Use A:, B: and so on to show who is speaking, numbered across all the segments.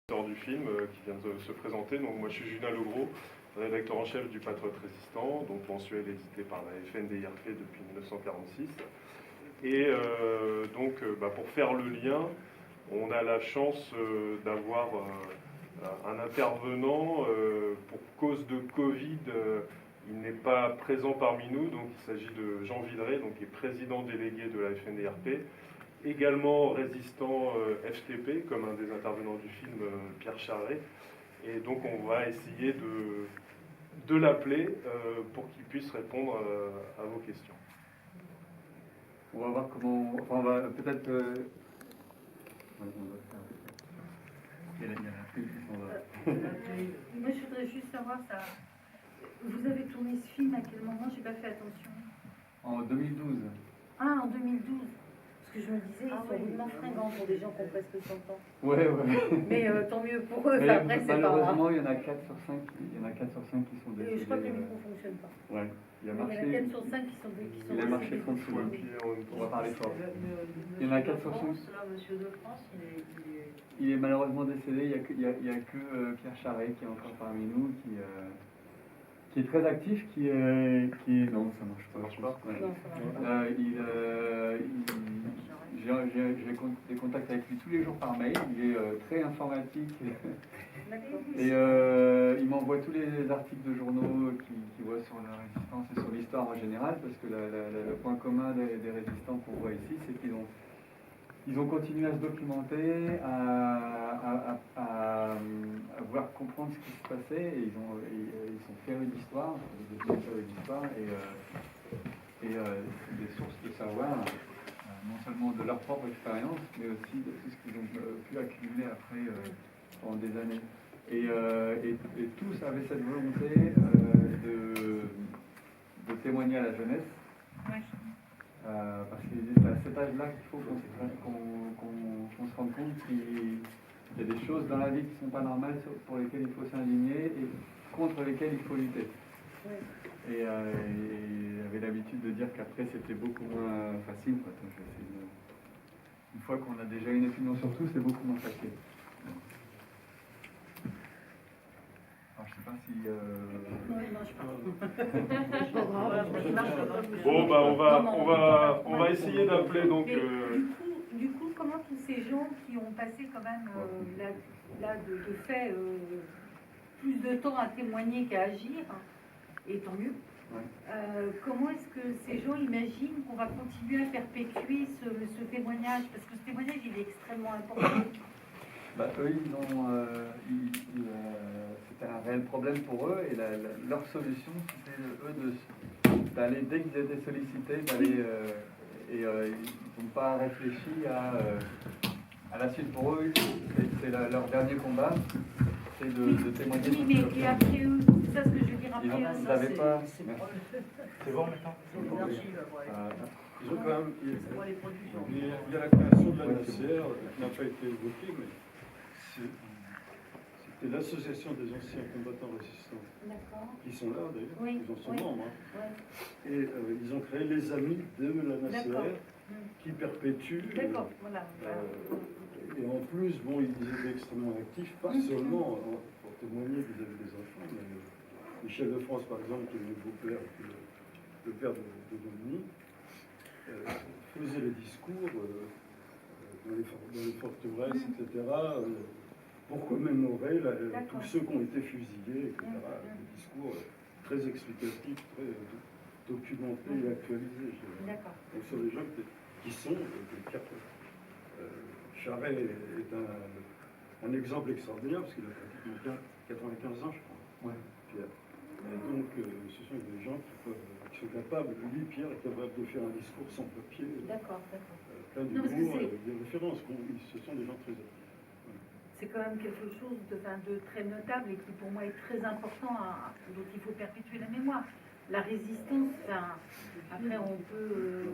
A: du film qui vient de se présenter. Donc moi je suis Julien Legros, rédacteur en chef du Patriote Résistant, donc mensuel édité par la FNDIRP depuis 1946. Et pour faire le lien, on a la chance d'avoir un intervenant pour cause de Covid. Il n'est pas présent parmi nous, donc il s'agit de Jean Villeray, donc qui est président délégué de la FNDIRP, également résistant FTP, comme un des intervenants du film, Pierre Charret. Et donc on va essayer de l'appeler pour qu'il puisse répondre à vos questions.
B: On va voir comment... Enfin, on va peut-être...
C: Moi, je voudrais juste savoir ça. Vous avez tourné ce film à quel moment? J'ai pas fait attention.
B: En 2012.
C: Ah, en 2012. Parce que je me disais, ils sont rudement fringants pour des gens qui ont presque 100 ans.
B: Ouais.
C: Mais tant mieux pour eux,
B: mais
C: après c'est pas grave.
B: Malheureusement, il y en a 4 sur 5 qui sont décédés.
C: Et je crois que les micros ne fonctionnent pas.
B: Ouais. Il y en a
C: 4 sur 5 qui sont décédés.
B: Il a marché 30 sous. On va parler fort. Il y en a 4 sur 5.
D: Là, monsieur de France,
B: Il est malheureusement décédé. Il y a que Pierre Charret qui est encore parmi nous, qui est très actif, qui est... Non, ça marche pas.
A: Ça marche pas.
B: Ouais.
C: Non, ça marche pas.
B: J'ai des contacts avec lui tous les jours par mail. Il est très informatique.
C: D'accord.
B: Et il m'envoie tous les articles de journaux qu'il voit sur la résistance et sur l'histoire en général, parce que le point commun des résistants qu'on voit ici, c'est qu'ils ont continué à se documenter, à vouloir comprendre ce qui se passait, et ils sont férus d'histoire, et des sources de savoir, non seulement de leur propre expérience, mais aussi de tout ce qu'ils ont pu accumuler après pendant des années. Et tous avaient cette volonté de témoigner à la jeunesse.
C: Ouais.
B: Parce que c'est à cet âge-là qu'il faut qu'on se rende compte qu'il y a des choses dans la vie qui ne sont pas normales, pour lesquelles il faut s'indigner et contre lesquelles il faut lutter.
C: Ouais.
B: Et il avait l'habitude de dire qu'après c'était beaucoup moins facile. Une fois qu'on a déjà une opinion sur tout, c'est beaucoup moins facile. Alors, je ne sais pas si...
C: Non, il marche pas.
A: Bon, on va essayer d'appeler donc.
C: Mais du coup, comment tous ces gens qui ont passé quand même de fait plus de temps à témoigner qu'à agir, et tant mieux, comment est-ce que ces gens imaginent qu'on va continuer à perpétuer ce témoignage? Parce que ce témoignage, il est extrêmement important.
B: Eux, c'était un réel problème pour eux, et leur solution, c'était eux d'aller, dès qu'ils étaient sollicités, d'aller, ils n'ont pas réfléchi à la suite pour eux. C'est leur dernier combat, c'est de témoigner.
C: Oui, mais et après eux, c'est ça ce que je veux dire après eux.
B: Ils n'avaient pas...
A: C'est bon maintenant.
E: Ils ont quand même,
D: les productions.
E: il y a la création de la NACR qui n'a pas été évoquée, mais c'était l'association des anciens combattants résistants.
C: D'accord.
E: Qui sont là d'ailleurs,
C: Oui,
E: ils en sont
C: oui.
E: membres.
C: Ouais.
E: Et ils ont créé les amis de la
C: D'accord.
E: NACR qui perpétuent.
C: D'accord, voilà.
E: Et en plus, bon, ils étaient extrêmement actifs, pas seulement pour témoigner vis-à-vis des enfants, mais Michel de France, par exemple, qui est le beau-père, le père de Dominique, faisait les discours dans les forteresses, etc., pour commémorer tous ceux qui ont été fusillés, etc. Des discours très explicatifs, très documentés et actualisés.
C: D'accord.
E: Donc sur les gens qui sont Charret est un exemple extraordinaire, parce qu'il a pratiquement 95 ans, je crois, Pierre. Et donc, ce sont des gens qui sont capables, lui, Pierre, est capable de faire un discours sans papier,
C: D'accord.
E: plein d'humour, avec des références. Bon, ce sont des gens très actifs.
C: C'est quand même quelque chose de très notable et qui pour moi est très important, dont il faut perpétuer la mémoire. La résistance, après on peut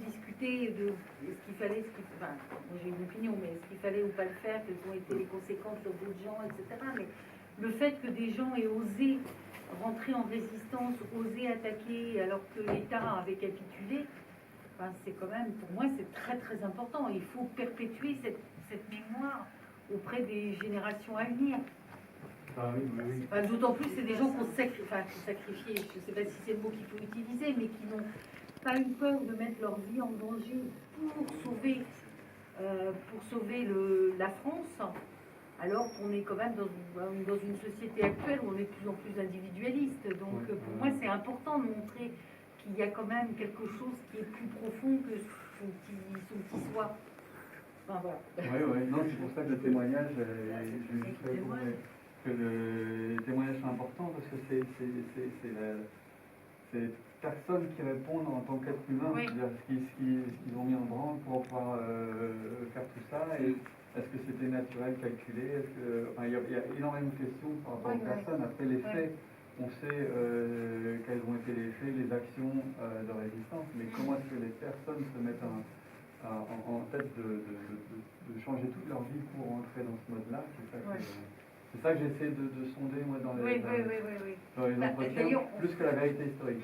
C: discuter de ce qu'il fallait, moi j'ai une opinion, mais ce qu'il fallait ou pas le faire, quelles ont été les conséquences sur d'autres gens, etc. Mais le fait que des gens aient osé rentrer en résistance, osé attaquer alors que l'État avait capitulé, c'est quand même, pour moi, c'est très très important. Il faut perpétuer cette mémoire auprès des générations à venir.
B: Ah oui, oui, oui.
C: Enfin, d'autant plus, c'est des gens qui ont sacrifié, je ne sais pas si c'est le mot qu'il faut utiliser, mais qui n'ont pas eu peur de mettre leur vie en danger pour sauver la France, alors qu'on est quand même dans une société actuelle où on est de plus en plus individualiste. Donc
B: Ouais,
C: pour
B: ouais.
C: moi, c'est important de montrer qu'il y a quand même quelque chose qui est plus profond que son petit soi. Enfin, voilà.
B: Oui, oui, non, c'est pour ça que le témoignage, je juste que les témoignages sont importants parce que c'est les personnes qui répondent en tant qu'être humain,
C: Oui.
B: c'est-à-dire ce qu'ils ont mis en branle pour pouvoir faire tout ça, et est-ce que c'était naturel, calculé, enfin, il y a énormément de questions par rapport aux personnes. Après les faits, on sait quels ont été les faits, les actions de résistance, mais comment est-ce que les personnes se mettent en tête de changer toute leur vie pour entrer dans ce mode-là, c'est ça que j'essaie de sonder moi dans les entretiens,
C: d'ailleurs,
B: plus que la vérité historique.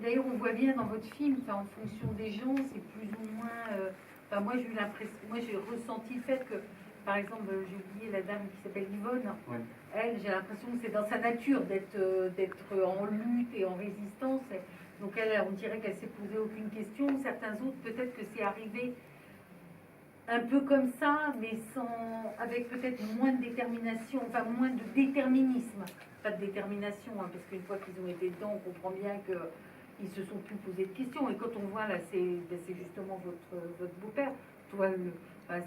C: D'ailleurs, on voit bien dans votre film, en fonction des gens, c'est plus ou moins. Moi, j'ai eu l'impression, moi, j'ai ressenti le fait que, par exemple, j'ai oublié la dame qui s'appelle Yvonne.
B: Ouais.
C: Elle, j'ai l'impression que c'est dans sa nature d'être en lutte et en résistance. Donc elle, on dirait qu'elle s'est posé aucune question. Certains autres, peut-être que c'est arrivé un peu comme ça, mais avec peut-être moins de détermination, enfin moins de déterminisme. Pas de détermination, parce qu'une fois qu'ils ont été dedans, on comprend bien qu'ils se sont plus posés de questions. Et quand on voit, là, c'est justement votre beau-père,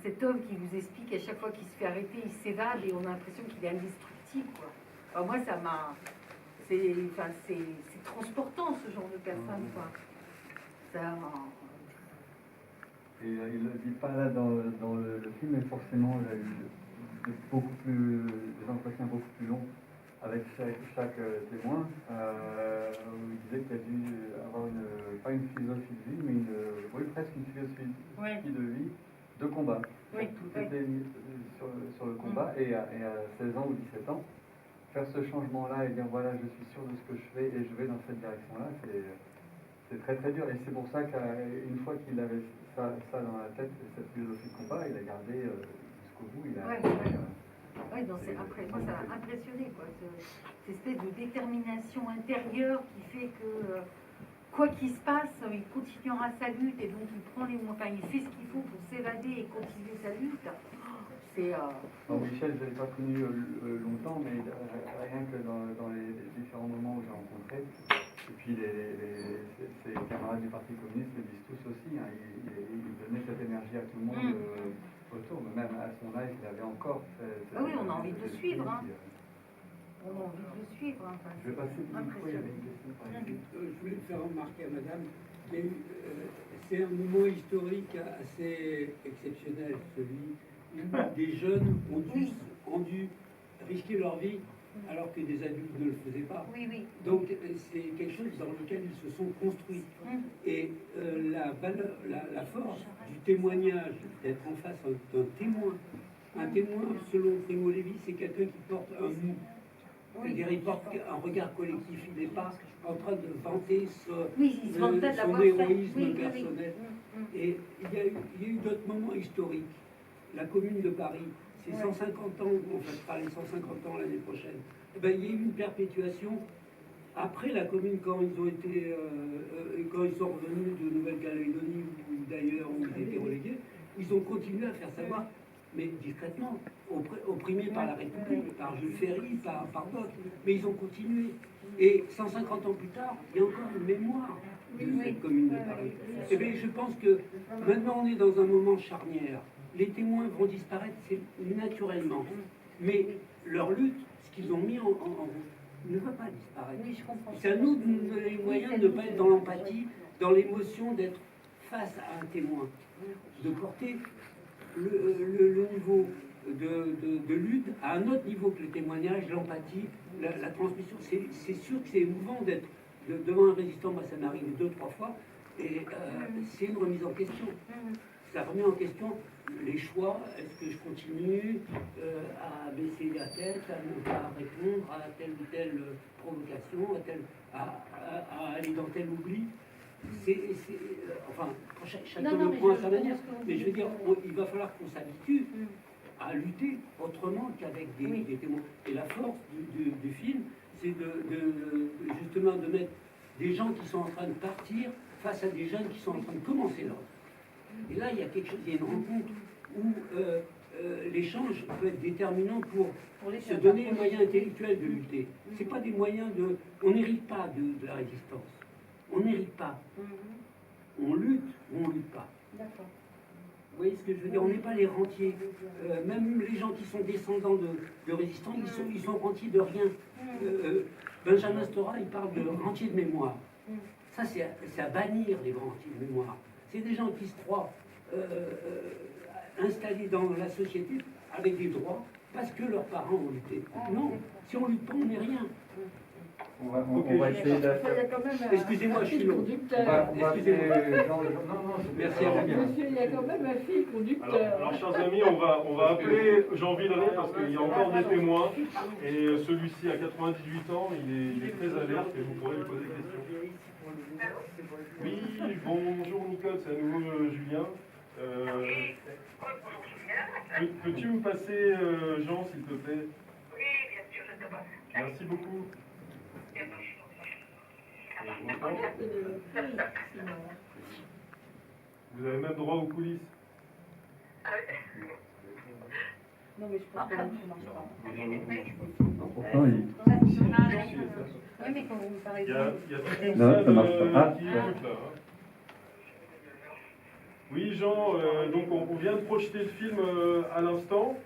C: cet homme qui vous explique à chaque fois qu'il se fait arrêter, il s'évade et on a l'impression qu'il est indestructible, quoi. Alors moi, ça m'a... C'est transportant, ce genre de personne, quoi. Ça...
B: Et il ne le dit pas là dans le film, mais forcément, il a eu des entretiens beaucoup plus longs avec chaque témoin, où il disait qu'il a dû avoir pas une philosophie de vie, mais presque une philosophie de vie, de combat.
C: Oui,
B: tout était mis sur le combat, et à 16 ans ou 17 ans, faire ce changement-là et dire voilà, je suis sûr de ce que je fais et je vais dans cette direction-là, c'est très très dur. Et c'est pour ça qu'une fois qu'il avait ça dans la tête, cette philosophie de combat, il a gardé jusqu'au bout.
C: Après, moi, ça m'a impressionné, quoi. Cette espèce de détermination intérieure qui fait que, quoi qu'il se passe, il continuera sa lutte et donc il prend les moyens, enfin, il fait ce qu'il faut pour s'évader et continuer sa lutte. C'est.
B: Michel, je ne l'ai pas connu longtemps, mais rien que dans les différents moments où j'ai rencontré, et puis ses camarades du Parti communiste le disent tous aussi, hein, il donnait cette énergie à tout le monde autour, mais même à son âge, il avait encore
C: oui, on a envie de le suivre. Hein. On a envie de le suivre. Hein. Enfin,
B: je vais passer pour une fois, il y avait une question par exemple.
F: Je voulais faire remarquer à madame qu'il y a eu, c'est un moment historique assez exceptionnel, celui où des jeunes ont dû risquer leur vie alors que des adultes ne le faisaient pas.
C: Oui, oui.
F: Donc c'est quelque chose dans lequel ils se sont construits. Et la force du témoignage, d'être en face d'un témoin. Un témoin, selon Primo Levi, c'est quelqu'un qui porte un nous. C'est-à-dire, il porte un regard collectif. Il n'est pas en train de vanter son héroïsme personnel. Et il y a eu d'autres moments historiques. La Commune de Paris, c'est 150 ans, on fêtera les 150 ans l'année prochaine. Eh ben, il y a eu une perpétuation. Après la Commune, quand ils sont revenus de Nouvelle-Calédonie ou d'ailleurs où ils étaient relégués, ils ont continué à faire savoir, mais discrètement, opprimés par la République, par Jules Ferry, par d'autres, mais ils ont continué. Et 150 ans plus tard, il y a encore une mémoire de cette Commune de Paris. Eh bien, je pense que maintenant on est dans un moment charnière. Les témoins vont disparaître naturellement, mais leur lutte, ce qu'ils ont mis en route, ne va pas disparaître.
C: Oui, je comprends.
F: C'est à nous de nous donner les moyens de ne pas être dans l'empathie, dans l'émotion, d'être face à un témoin, de porter le niveau de lutte à un autre niveau que le témoignage, l'empathie, la transmission. C'est sûr que c'est émouvant d'être devant un résistant. Moi, ça m'est arrivé 2-3 fois, et c'est une remise en question. Ça remet en question les choix. Est-ce que je continue à baisser la tête, à ne pas répondre à telle ou telle provocation, à aller dans tel oubli? Enfin, chacun le prend à sa manière. Mais je veux dire, il va falloir qu'on s'habitue à lutter autrement qu'avec des témoins. Et la force du film, c'est justement de mettre des gens qui sont en train de partir face à des jeunes qui sont en train de commencer l'ordre. Et là, il y a quelque chose, il y a une rencontre où l'échange peut être déterminant pour se donner les moyens intellectuels de lutter. C'est pas des moyens de... On n'hérite pas de la résistance. On n'hérite pas. On lutte ou on lutte pas.
C: D'accord.
F: Vous voyez ce que je veux dire? On n'est pas les rentiers. Même les gens qui sont descendants de résistants, ils sont rentiers de rien. Benjamin Stora, il parle de rentiers de mémoire. Ça, c'est à bannir les rentiers de mémoire. C'est des gens qui se croient installés dans la société avec des droits parce que leurs parents ont lutté. Non, si on lutte pas, on n'est rien.
B: On va essayer de...
F: Excusez-moi, je suis long.
B: Excusez-moi.
F: Merci à vous.
D: Monsieur, il y a quand même un fil conducteur.
A: Alors, chers amis, on va appeler Jean Villeray parce qu'il y a encore des témoins. Et celui-ci a 98 ans, il est très alerte et vous pourrez lui poser des questions. Oui, bonjour Nicole, c'est à nouveau Julien. Peux-tu me passer Jean, s'il te plaît?
G: Oui, bien sûr, je te passe.
A: Merci beaucoup. Je m'entends. Vous avez même droit aux coulisses.
C: Non, mais je pense que ça ne marche pas. Oui, mais quand vous me parlez
A: Il y a toute une
B: Non,
A: salle
B: ça marche pas.
A: qui écoute là. Hein. Oui, Jean, donc on vient de projeter le film à l'instant.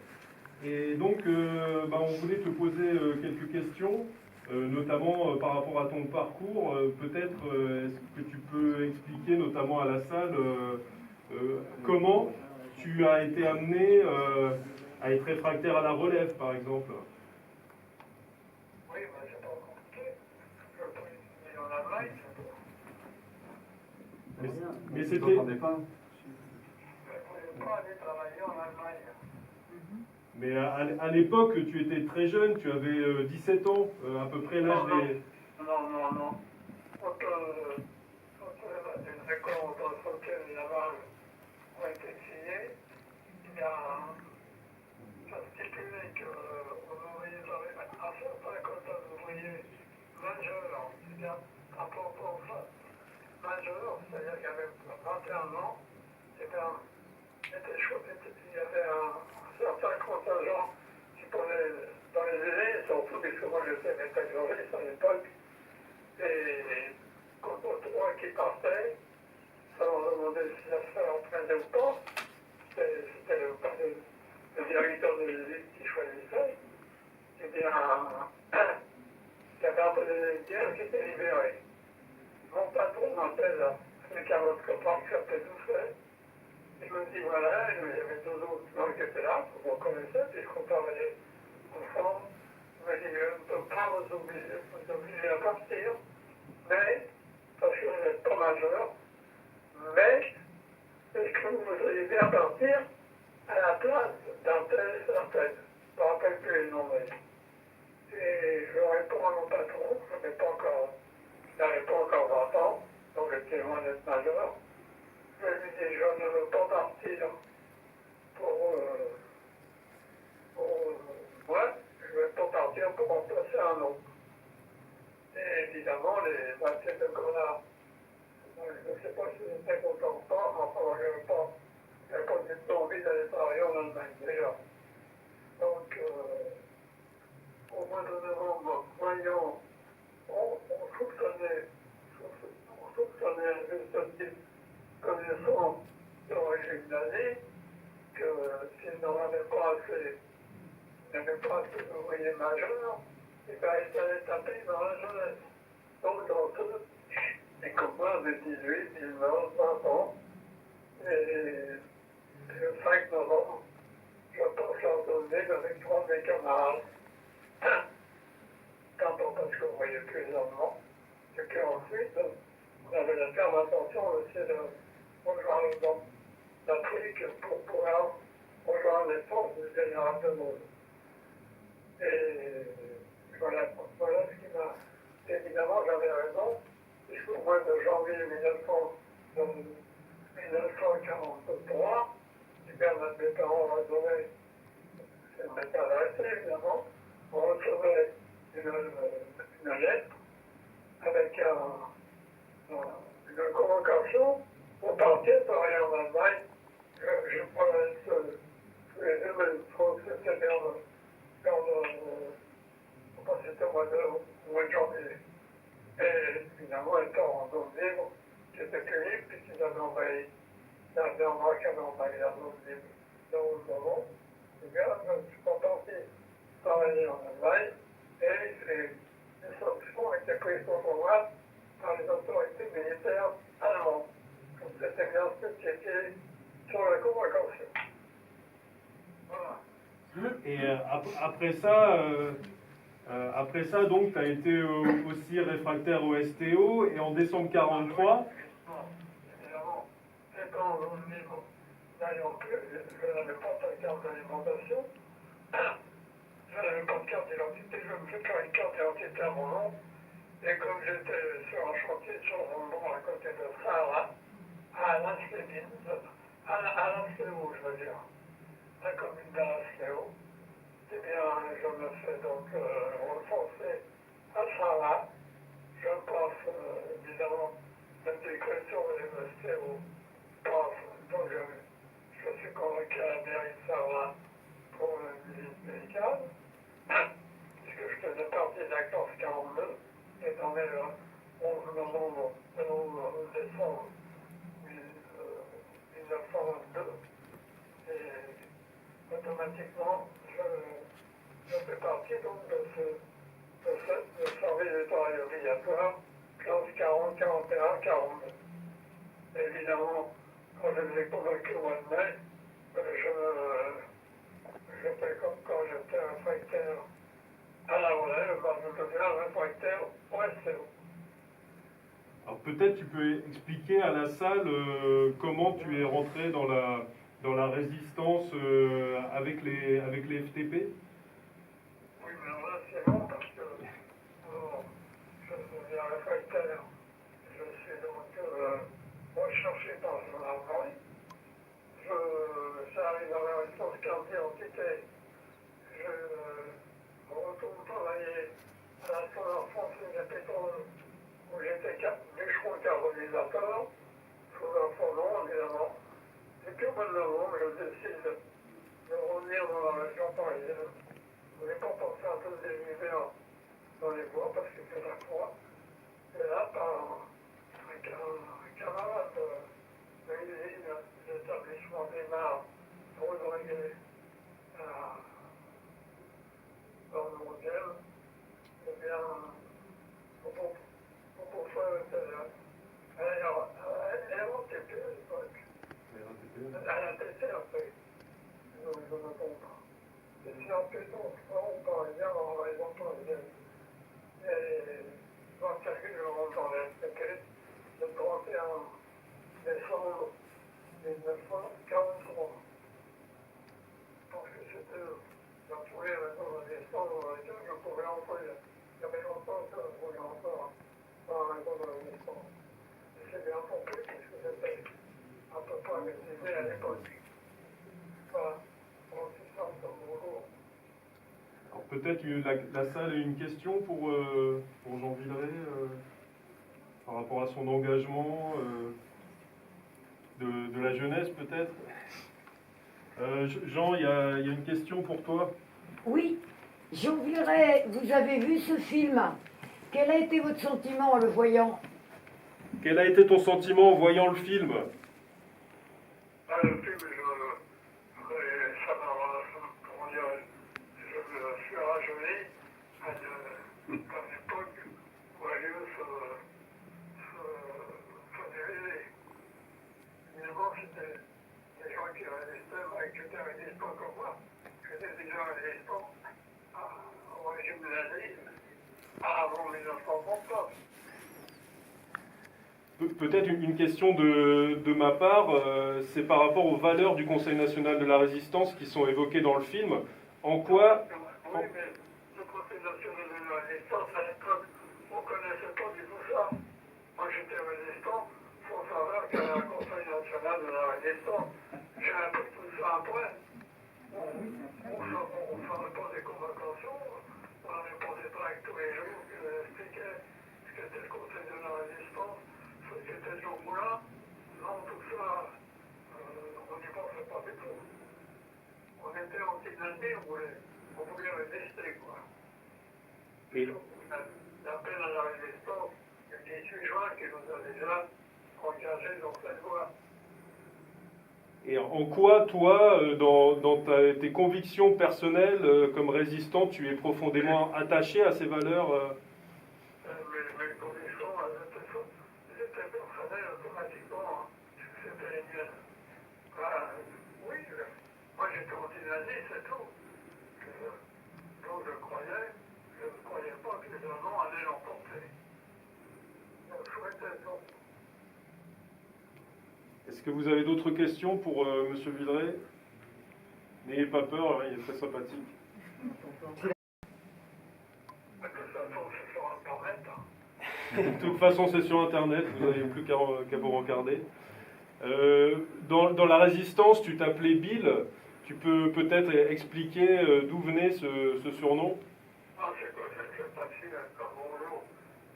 A: Et donc, on voulait te poser quelques questions, notamment par rapport à ton parcours. Peut-être, est-ce que tu peux expliquer, notamment à la salle, comment tu as été amené à être réfractaire à la relève, par exemple?
G: Oui, mais c'est pas compliqué. Je peux étudier en Allemagne,
A: Mais c'était...
B: pas.
G: je ne pouvais pas aller travailler en Allemagne.
A: Mais à l'époque, tu étais très jeune, tu avais 17 ans, à peu près l'âge des...
G: Non. Quand les accords entre Fontaine et Laval ont été signés, il y a ça stipulé qu'on ouvriers avaient un certain quota d'ouvriers majeurs, c'est-à-dire un pourcentage majeur, c'est-à-dire qu'il y avait 21 ans, et bien, il y avait un certain contingent qui prenait dans les aînés, surtout puisque moi j'étais métallurgiste à l'époque, et quand on trouvait qui partait, ça leur demandait si ça se entraînait ou pas, c'était le directeur de l'usine qui choisissait, et bien, il y avait un peu des guerres qui étaient libérés. Mon patron m'appelle le carotte copain qui s'appelait Doucet. Il me dit voilà, il y avait deux autres gens qui étaient là, que vous connaissez, puisqu'on travaillait ensemble. Il me dit je ne peux pas vous obliger à partir, mais, parce que vous n'êtes pas majeur, mais est-ce que vous voudriez bien partir à la place d'un tel et d'un tel? Je ne me rappelle plus les noms. Et je réponds à mon patron, je n'avais pas encore 20 ans, donc j'étais loin d'être majeur. Je lui dis, je ne veux pas partir pour moi, je ne veux pas partir pour remplacer un autre. Et évidemment, les bâtiments de Grenade, je ne sais pas si j'étais content ou pas, mais enfin, je n'avais pas du tout envie d'aller travailler en Allemagne déjà. Donc, au mois de novembre, voyons, on soupçonnait juste type connaissant d'origine nazie que s'il n'en avait pas assez d'ouvriers majeurs, et bien il allait taper dans la jeunesse. Donc dans tout, les copains de 18, 19, 20 ans, et le 5 novembre, je passe en donnée avec 3 de mes camarades. D'abord parce qu'on ne voyait plus les Allemands, et puis ensuite, on avait la ferme intention aussi de rejoindre l'Afrique pour pouvoir rejoindre les forces du général de Gaulle. Et voilà ce qui m'a... Évidemment, j'avais raison, puisqu'au mois de janvier 1943, eh bien, mes parents m'ont donné ne m'est pas adressé, évidemment, on recevait une lettre avec une convocation pour partir pour aller en Allemagne. Je prenais tous les deux, mais je trouve que c'était c'était au mois de janvier. Et finalement, étant en zone libre, j'étais puni puisqu'ils avaient envoyé l'Allemagne qui avait envoyé la zone libre dans le moment. Et bien, je suis pas parti travailler en Allemagne et les sanctions étaient prises contre moi par les autorités militaires allemandes. Donc c'était bien spécifié sur la convocation. Voilà.
A: Et après ça, donc, tu as été aussi réfractaire au STO, et en décembre 43,
G: Évidemment, étant en zone libre, n'ayant plus, je n'avais pas de carte d'alimentation, je n'avais pas de carte d'identité, je me fais faire une carte d'identité à mon nom, et comme j'étais sur un chantier sur un nom à côté de Sahara, à Alasléo, je veux dire, la commune d'Alasléo, eh bien, je me fais donc recenser à Sahara. Je passe évidemment la décrétion de l'université où donc je suis convoqué à la mairie de Sahara pour une visite médicale, puisque je faisais partie de la classe 42, et dans les 11 novembre, 11 décembre 1922, et automatiquement, je fais partie donc de ce service de travail obligatoire, classe 40, 41, 42. Évidemment, quand je les ai convaincus au mois de mai, j'étais comme quand j'étais réfractaire à la relève, je deviens réfractaire au STO.
A: alors peut-être tu peux expliquer à la salle comment tu es rentré dans la résistance avec les FTP.
G: Oui, mais alors là, c'est bon parce que je deviens réfractaire. Je suis donc recherché par son armée. J'arrive à la résistance carte d'identité. Je retourne travailler à la Solar française de pétrole où j'étais bûcheron carbonisateur, sous un fond nom, évidemment. Et puis au mois de novembre, je décide de revenir dans la région parisienne. Je n'ai pas pensé un peu des hivers dans les bois parce que c'est la froid. Et là, par un camarade de l'usine de l'établissement des Mares, Rodriguez, dans le mondial, eh bien, pour faire elle est en TP à l'époque. À la TP après. Je ne me trompe pas. Et si en plus on parle bien dans la raison parisienne. Et quand je rentre dans la TP, le 31 décembre 1943. Parce que c'était dans tous les raisons de décembre dans lesquelles je pouvais entrer. Il y avait longtemps que je pouvais entrer dans la raison de la décembre. Et c'est bien compris puisque c'était à peu près maîtrisé à l'époque. Voilà, pour aussi simple comme bonjour.
A: Alors peut-être la salle a une question pour Jean Villeray par rapport à son engagement de la jeunesse peut-être. Jean, il y a une question pour toi.
H: Oui, Jean Villeray, vous avez vu ce film. Quel a été votre sentiment en le voyant?
A: Quel a été ton sentiment en voyant le film?
G: Le film, ça m'a, comment dire, je me suis rajeuni à une époque où a lieu se diviser. Évidemment, c'était des gens qui résistaient, mais qui étaient résistants comme moi. J'étais déjà résistant au régime de nazisme avant 1939.
A: Peut-être une question de ma part, c'est par rapport aux valeurs du Conseil national de la résistance qui sont évoquées dans le film. En quoi...
G: Oui, mais le Conseil national de la résistance, à l'époque, on ne connaissait pas du tout ça. Moi, j'étais résistant sans savoir qu'il y avait un Conseil national de la résistance. J'ai appris tout ça après. on ne pas des convocations, on n'avait pas des tracts tous les jours qui expliquaient ce qu'était le Conseil de la Résistance, ce qu'était ce jour-là. Non, tout ça, on n'y pensait pas du tout. On était anti-nazi, on voulait résister, quoi.
A: Et
G: L'appel à la résistance du 18 juin qui nous a déjà engagés dans cette voie.
A: Et en quoi, toi, dans tes convictions personnelles comme résistant, tu es profondément attaché à ces valeurs
G: Mes conditions, elles étaient personnelles automatiquement. Hein. C'était les miennes. Oui, moi j'étais anti-nazi, c'est tout. Donc je ne croyais pas que les Allemands allaient l'emporter. Je souhaitais donc.
A: Est-ce que vous avez d'autres questions pour M. Villeray? N'ayez pas peur, hein, il est très sympathique. De toute façon, c'est sur Internet, vous n'avez plus qu'à vous regarder. Dans la résistance, tu t'appelais Bill. Tu peux peut-être expliquer d'où venait ce surnom?
G: Ah, c'est facile, comme bonjour.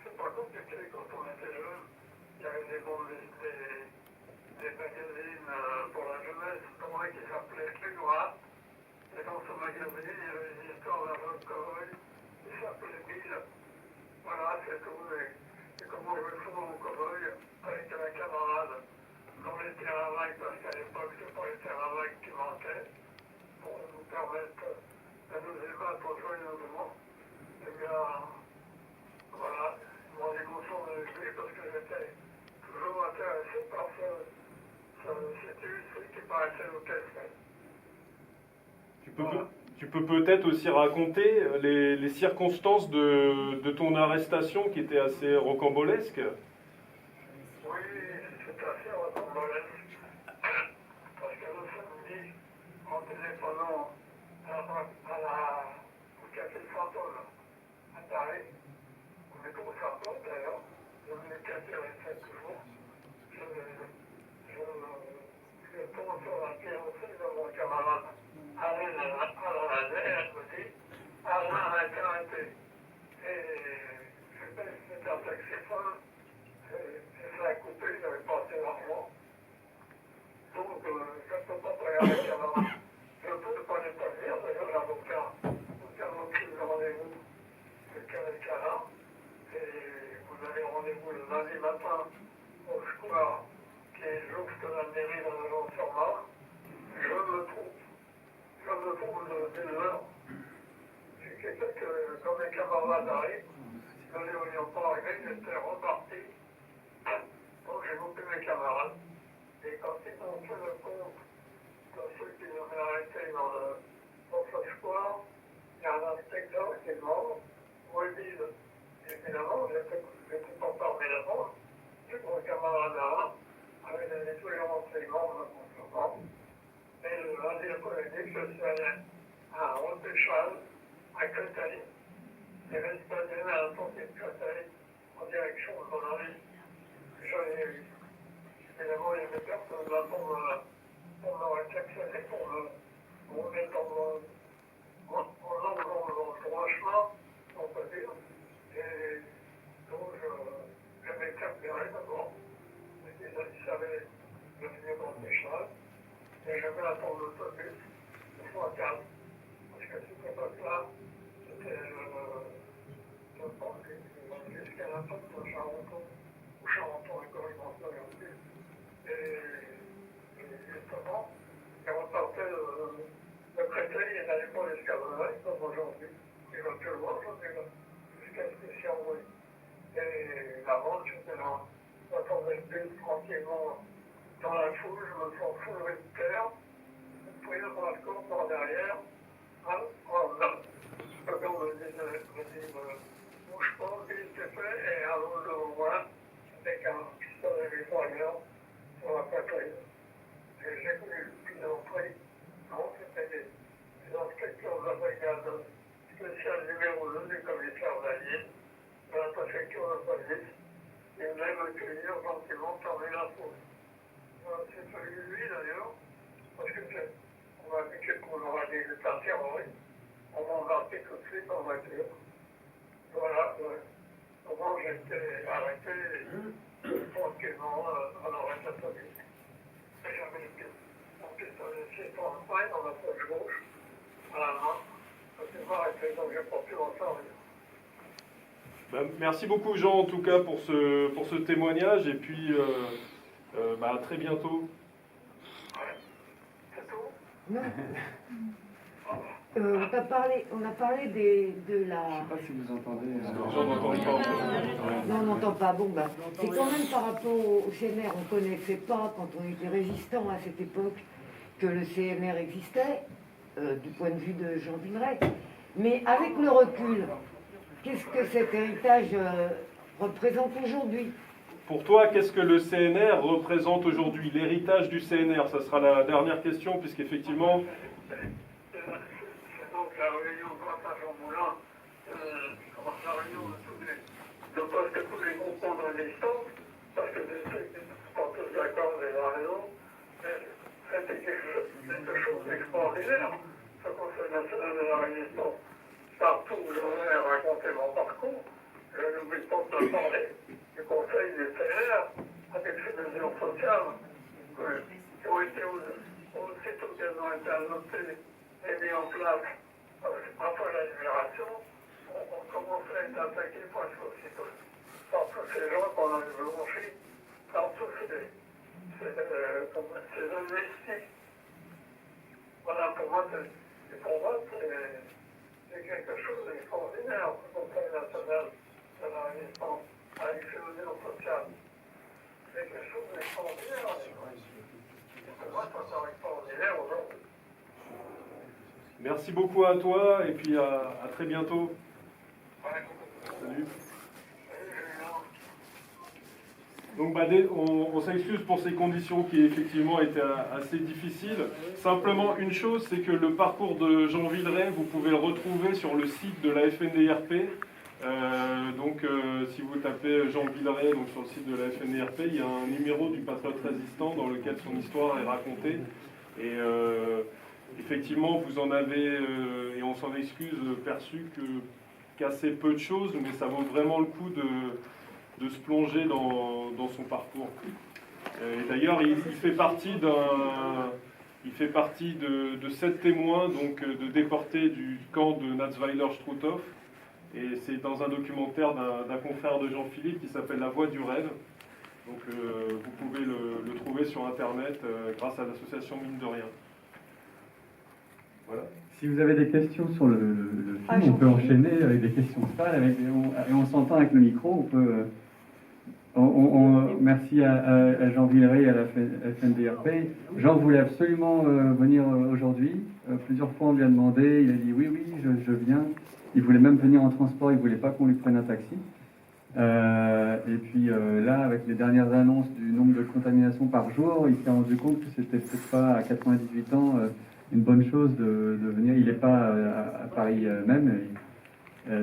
G: C'est pas compliqué quand on était jeune. Il y avait des magazines pour la jeunesse, pour moi qui s'appelait Clé Noire. Et dans ce magazine, il y avait une histoire d'un jeune cow-boy qui s'appelait Bill. Voilà, c'est tout. Et comment je le fous mon cow-boy avec un camarade dans les terrains vagues, parce qu'à l'époque, c'est pas les terrains vagues qui manquaient, pour nous permettre de nous ébattre joyeusement. Eh bien, voilà, mon émotion de jouer parce que j'étais toujours intéressé par cette industrie qui paraissait nous casser.
A: Tu peux peut-être aussi raconter les circonstances de ton arrestation qui étaient assez rocambolesques.
G: Oui, c'est assez rocambolesque. Parce que le samedi, en téléphonant au Café Fantôme à Paris, on est au Fantôme d'ailleurs, je me catérissais toujours. Je tombe sur la fiancée de mon camarade Alain Lanet, elle me dit Alain a été arrêté. Et c'était un taxiphone, et ça a coupé, j'avais pas assez d'argent. Donc, je ne peux pas payer avec camarade. Je ne peux pas les prévenir, d'ailleurs, l'avocat nous pris le rendez-vous le cas. Et vous avez rendez-vous le lundi matin au square qui est juste la mairie de la Jean-sur-Marne. Je me trouve de l'heure. J'ai quelqu'un que, quand mes camarades arrivent, ne les voyant pas arriver, j'étais reparti. Donc j'ai loupé mes camarades. Et quand ils ont fait le compte de ceux qui nous avaient arrêtés dans ce square, il y a un inspecteur qui est mort, mobile. Évidemment, j'étais pas parmi la mort. Mon camarade Alain avait tous les renseignements de mon commande. Et le lundi après-midi, je suis allé à Rontechal, à Créteil. Et resté à la sortie de Créteil, en direction de Monarlie. J'en ai eu. Évidemment, il y avait personne là pour me réceptionner, pour me mettre en droit chemin, on peut dire. Et donc, je m'étais repéré d'abord. Ils savaient le milieu de Rontechal. Et je vais attendre l'autobus, il faut calme. Parce que cette époque-là, c'était je pense jusqu'à la porte de Charenton, ou Charenton et Corrigan-Fleury en plus. Et justement, il repartait de Créteil et n'allait pas jusqu'à Monarlie, comme aujourd'hui. Il va plus loin aujourd'hui, jusqu'à Station-Rouy. Et la route, j'étais là, j'attendais le bus tranquillement. Dans la foule, je me sens foulé de terre, je pouvais dans la cour par derrière, on me dit, bouge pas, il s'est fait, et à l'autre de moi, avec un pistolet mitrailleur sur la poitrine. Et j'ai connu une entrée, non, c'était des inspecteurs de la brigade spéciale numéro 2 du commissaire d'Allier, de la préfecture de police, ils venaient me cueillir gentiment parmi la foule. C'est celui lui d'ailleurs, parce que on on m'a dit qu'on aurait des terroristes. On m'a embarqué tout de suite en voiture. Voilà, comment j'ai été arrêté tranquillement à l'oreille catholique. Et j'avais mon pistolet 6.5 dans la poche gauche, à la main. Je suis arrêté, donc j'ai pas pu en sortir.
A: Merci beaucoup Jean en tout cas pour ce témoignage et puis à très bientôt.
G: C'est tout?
H: Non. On a parlé de la...
B: Je ne sais pas si vous entendez.
A: Jean n'entend pas.
H: Non, on n'entend pas. Bon, ben, c'est quand même par rapport au CNR. On ne connaissait pas, quand on était résistant à cette époque, que le CNR existait, du point de vue de Jean Villeray. Mais avec le recul, qu'est-ce que cet héritage représente aujourd'hui?
A: Pour toi, qu'est-ce que le CNR représente aujourd'hui? L'héritage du CNR, ça sera la dernière question, puisqu'effectivement...
G: C'est donc la réunion de Saint-Jean-Moulin, la réunion de presque tous les groupements de résistance, parce que je sais qu'ils ne sont pas tous d'accord avec la raison, mais c'était quelque chose d'extraordinaire, ce Conseil national de la résistance. Partout où j'en ai raconté mon parcours, je n'oublie pas de parler du Conseil du CNR, avec ses mesures sociales, qui ont été aussitôt qu'elles ont été annotées et mis en place après la libération, on commençait à être attaqué presque aussitôt par tous ces gens qu'on avait blanchis, par tous ces investis. Voilà, pour moi, c'est quelque chose d'extraordinaire, le Conseil national de la résistance, avec ses mesures sociales. C'est quelque chose d'extraordinaire. Pour moi, ça sera extraordinaire aujourd'hui.
A: Merci beaucoup à toi et puis à très bientôt. Salut. Donc on s'excuse pour ces conditions qui effectivement étaient assez difficiles. Simplement une chose, c'est que le parcours de Jean Villeray, vous pouvez le retrouver sur le site de la FNDRP. Si vous tapez Jean Villeray donc, sur le site de la FNDRP, il y a un numéro du Patriote Résistant dans lequel son histoire est racontée. Et effectivement, vous en avez, et on s'en excuse, perçu qu'assez peu de choses, mais ça vaut vraiment le coup de se plonger dans son parcours. Et d'ailleurs, il fait partie de 7 témoins donc, de déportés du camp de Natzweiler-Struthof. Et c'est dans un documentaire d'un confrère de Jean-Philippe qui s'appelle La Voix du Rêve. Donc vous pouvez le trouver sur Internet grâce à l'association Mine de Rien. Voilà.
B: Si vous avez des questions sur le film, on peut enchaîner avec des questions sales, et on s'entend avec le micro, on peut... merci à Jean Villeray et à la FNDRP. Jean voulait absolument venir aujourd'hui. Plusieurs fois on lui a demandé, il a dit oui, je viens. Il voulait même venir en transport, il ne voulait pas qu'on lui prenne un taxi. Et puis là, avec les dernières annonces du nombre de contaminations par jour, il s'est rendu compte que c'était peut-être pas à 98 ans une bonne chose de venir. Il n'est pas à Paris même.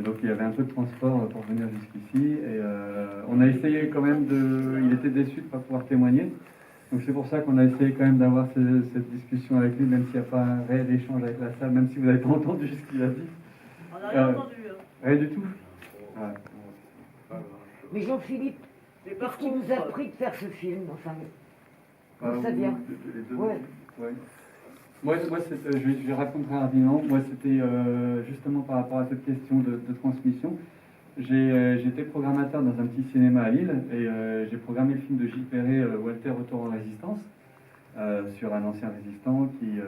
B: Donc il y avait un peu de transport pour venir jusqu'ici. Et on a essayé quand même il était déçu de ne pas pouvoir témoigner. Donc c'est pour ça qu'on a essayé quand même d'avoir cette discussion avec lui, même s'il n'y a pas un réel échange avec la salle, même si vous n'avez pas entendu ce qu'il a dit.
D: On n'a rien entendu.
B: Rien du tout. Ouais.
H: Mais Jean-Philippe, qu'est-ce qui vous a pris de faire ce film? Enfin, d'où ça vient? Ouais.
B: Moi je raconte très rapidement. Moi, c'était justement par rapport à cette question de transmission. J'étais programmateur dans un petit cinéma à Lille et j'ai programmé le film de Gilles Perret, Walter Retour en résistance, sur un ancien résistant qui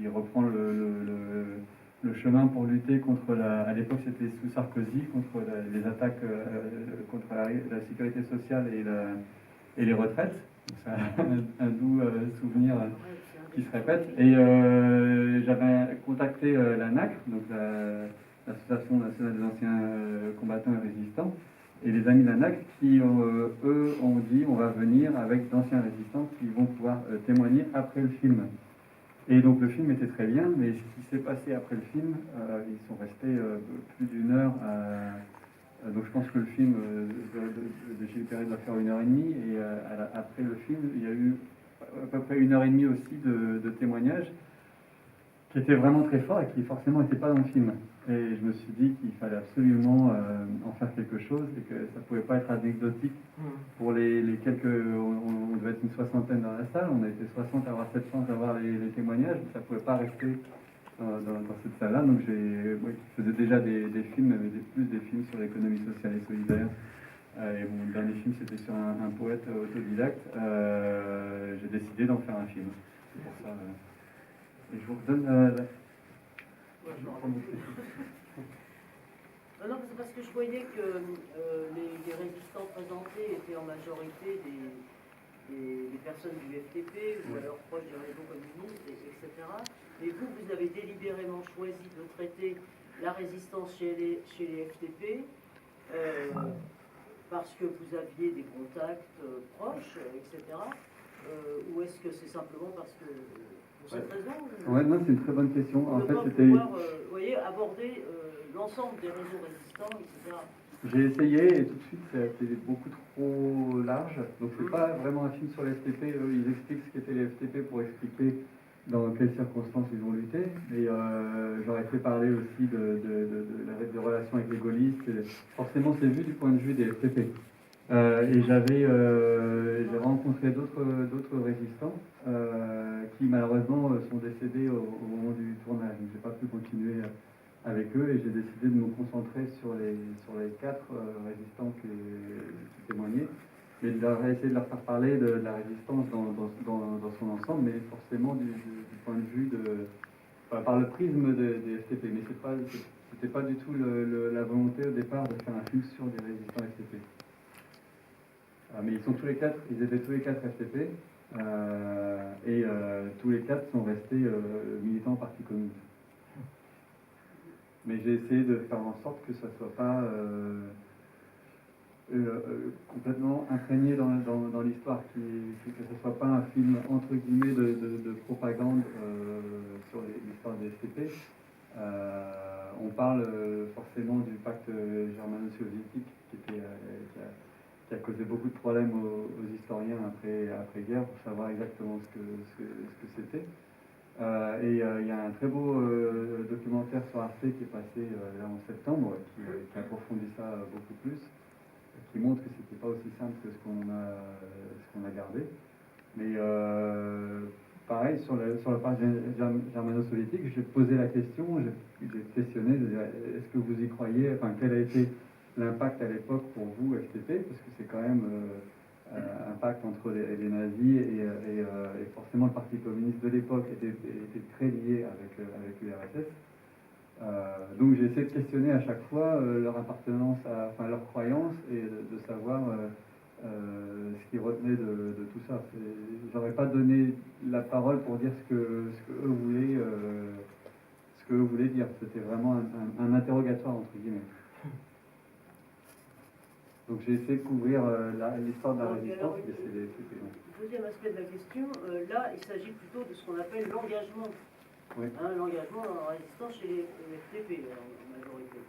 B: reprend le chemin pour lutter contre à l'époque c'était sous Sarkozy, contre les attaques contre la sécurité sociale et les retraites. C'est un doux souvenir qui se répète. Et j'avais contacté l'ANAC, donc l'Association nationale des anciens combattants et résistants, et les amis de l'ANAC qui, eux, ont dit on va venir avec d'anciens résistants qui vont pouvoir témoigner après le film. Et donc le film était très bien, mais ce qui s'est passé après le film, ils sont restés plus d'une heure donc je pense que le film de Gilles Perret doit faire 1h30, et après le film, il y a eu à peu près 1h30 aussi de témoignages. qui était vraiment très fort et qui forcément n'était pas dans le film. Et je me suis dit qu'il fallait absolument en faire quelque chose et que ça ne pouvait pas être anecdotique pour les quelques... On devait être une soixantaine dans la salle, on a été 60 à avoir cette chance d'avoir les témoignages, mais ça ne pouvait pas rester dans cette salle-là. Donc je faisais déjà des films, mais plus des films sur l'économie sociale et solidaire. Et mon dernier film, c'était sur un poète autodidacte. J'ai décidé d'en faire un film. C'est pour ça. Et je vous redonne...
I: Non, c'est parce que je voyais que les résistants présentés étaient en majorité des personnes du FTP ou alors proches du réseau communiste, etc. Mais vous avez délibérément choisi de traiter la résistance chez les FTP parce que vous aviez des contacts proches, etc. Ou est-ce que c'est simplement parce que... Pour cette raison,
B: ouais, non, c'est une très bonne question. En fait, c'était...
I: vous voyez, aborder l'ensemble des réseaux résistants, etc.
B: J'ai essayé et tout de suite, c'était beaucoup trop large. Donc, c'est pas vraiment un film sur les FTP. Eux, ils expliquent ce qu'étaient les FTP pour expliquer dans quelles circonstances ils ont lutté. Et j'aurais fait parler aussi de relations avec les gaullistes. Forcément, c'est vu du point de vue des FTP. Et j'ai rencontré d'autres résistants qui malheureusement sont décédés au moment du tournage. Donc j'ai pas pu continuer avec eux et j'ai décidé de me concentrer sur les 4 résistants qui témoignaient, mais essayer de leur faire parler de la résistance dans son ensemble, mais forcément du point de vue par le prisme des FTP. Mais c'était pas du tout la volonté au départ de faire un film sur des résistants FTP. Mais ils étaient tous les 4 FTP, et tous les 4 sont restés militants au Parti communiste. Mais j'ai essayé de faire en sorte que ça ne soit pas complètement imprégné dans l'histoire, que ce ne soit pas un film entre guillemets de propagande sur l'histoire des FTP. On parle forcément du pacte germano-soviétique qui a causé beaucoup de problèmes aux historiens après-guerre pour savoir exactement ce que c'était. Et il y a un très beau documentaire sur Arte qui est passé là en septembre, qui approfondit ça beaucoup plus, qui montre que c'était pas aussi simple que ce qu'on a gardé. Mais pareil, sur la part germano-soviétique, j'ai posé la question, j'ai questionné, est-ce que vous y croyez, enfin quel a été l'impact à l'époque pour vous, FTP, parce que c'est quand même un pacte entre les nazis et forcément le Parti communiste de l'époque était très lié avec l'URSS. Donc j'ai essayé de questionner à chaque fois leur appartenance, enfin leur croyance et de savoir ce qu'ils retenaient de tout ça. J'aurais pas donné la parole pour dire ce que eux voulaient dire. C'était vraiment un interrogatoire entre guillemets. Donc j'ai essayé de couvrir l'histoire de la résistance, mais c'était long.
I: Deuxième aspect de la question, là il s'agit plutôt de ce qu'on appelle l'engagement.
B: Oui.
I: L'engagement en résistance chez les FTP en majorité.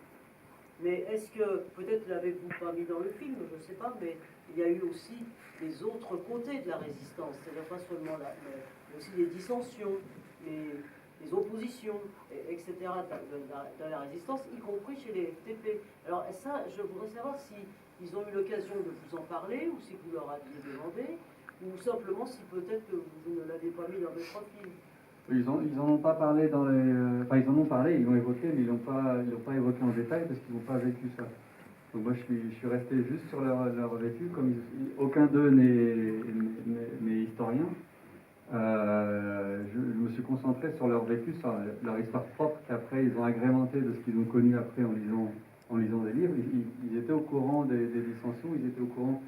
I: Mais est-ce que, peut-être l'avez-vous pas mis dans le film, je ne sais pas, mais il y a eu aussi les autres côtés de la résistance, c'est-à-dire pas seulement mais aussi les dissensions, les oppositions, etc. de la résistance, y compris chez les FTP. Alors ça, je voudrais savoir si ils ont eu l'occasion de vous en parler, ou si vous leur aviez demandé, ou simplement si peut-être que vous ne l'avez pas mis dans votre film.
B: Ils en ont pas parlé dans les... Enfin, ils en ont parlé, ils l'ont évoqué, mais ils l'ont pas évoqué en détail parce qu'ils n'ont pas vécu ça. Donc moi, je suis resté juste sur leur vécu, comme aucun d'eux n'est historien. Je me suis concentré sur leur vécu, sur leur histoire propre, qu'après ils ont agrémenté de ce qu'ils ont connu après en lisant des livres. Ils étaient au courant des dissensions, ils étaient au courant.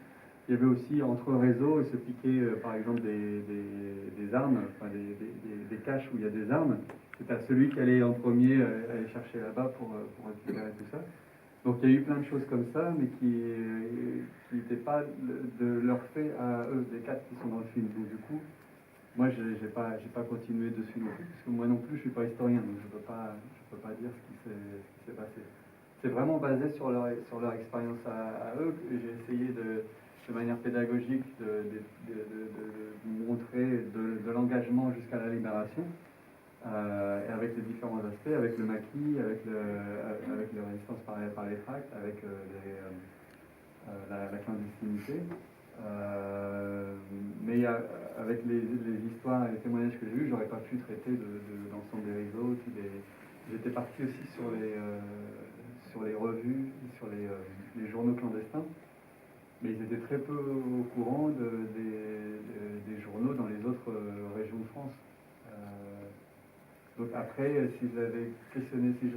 B: Il y avait aussi entre réseaux, ils se piquaient par exemple des armes, enfin des caches où il y a des armes. C'était à celui qui allait en premier aller chercher là-bas pour récupérer tout ça. Donc il y a eu plein de choses comme ça, mais qui n'étaient pas de leur fait à eux, des 4 qui sont dans le film. Donc du coup, moi j'ai pas continué dessus non plus, parce que moi non plus je suis pas historien, donc je peux pas dire ce qui s'est passé. C'est vraiment basé sur leur expérience à eux que j'ai essayé de manière pédagogique de montrer de l'engagement jusqu'à la libération. et avec les différents aspects, avec le maquis, avec les résistances par les tracts, avec la clandestinité. Mais avec les histoires et les témoignages que j'ai eus, j'aurais pas pu traiter de l'ensemble des réseaux. J'étais parti aussi sur les revues, sur les journaux clandestins, mais ils étaient très peu au courant des journaux dans les autres régions de France. Donc après, si je les avais questionnés dessus,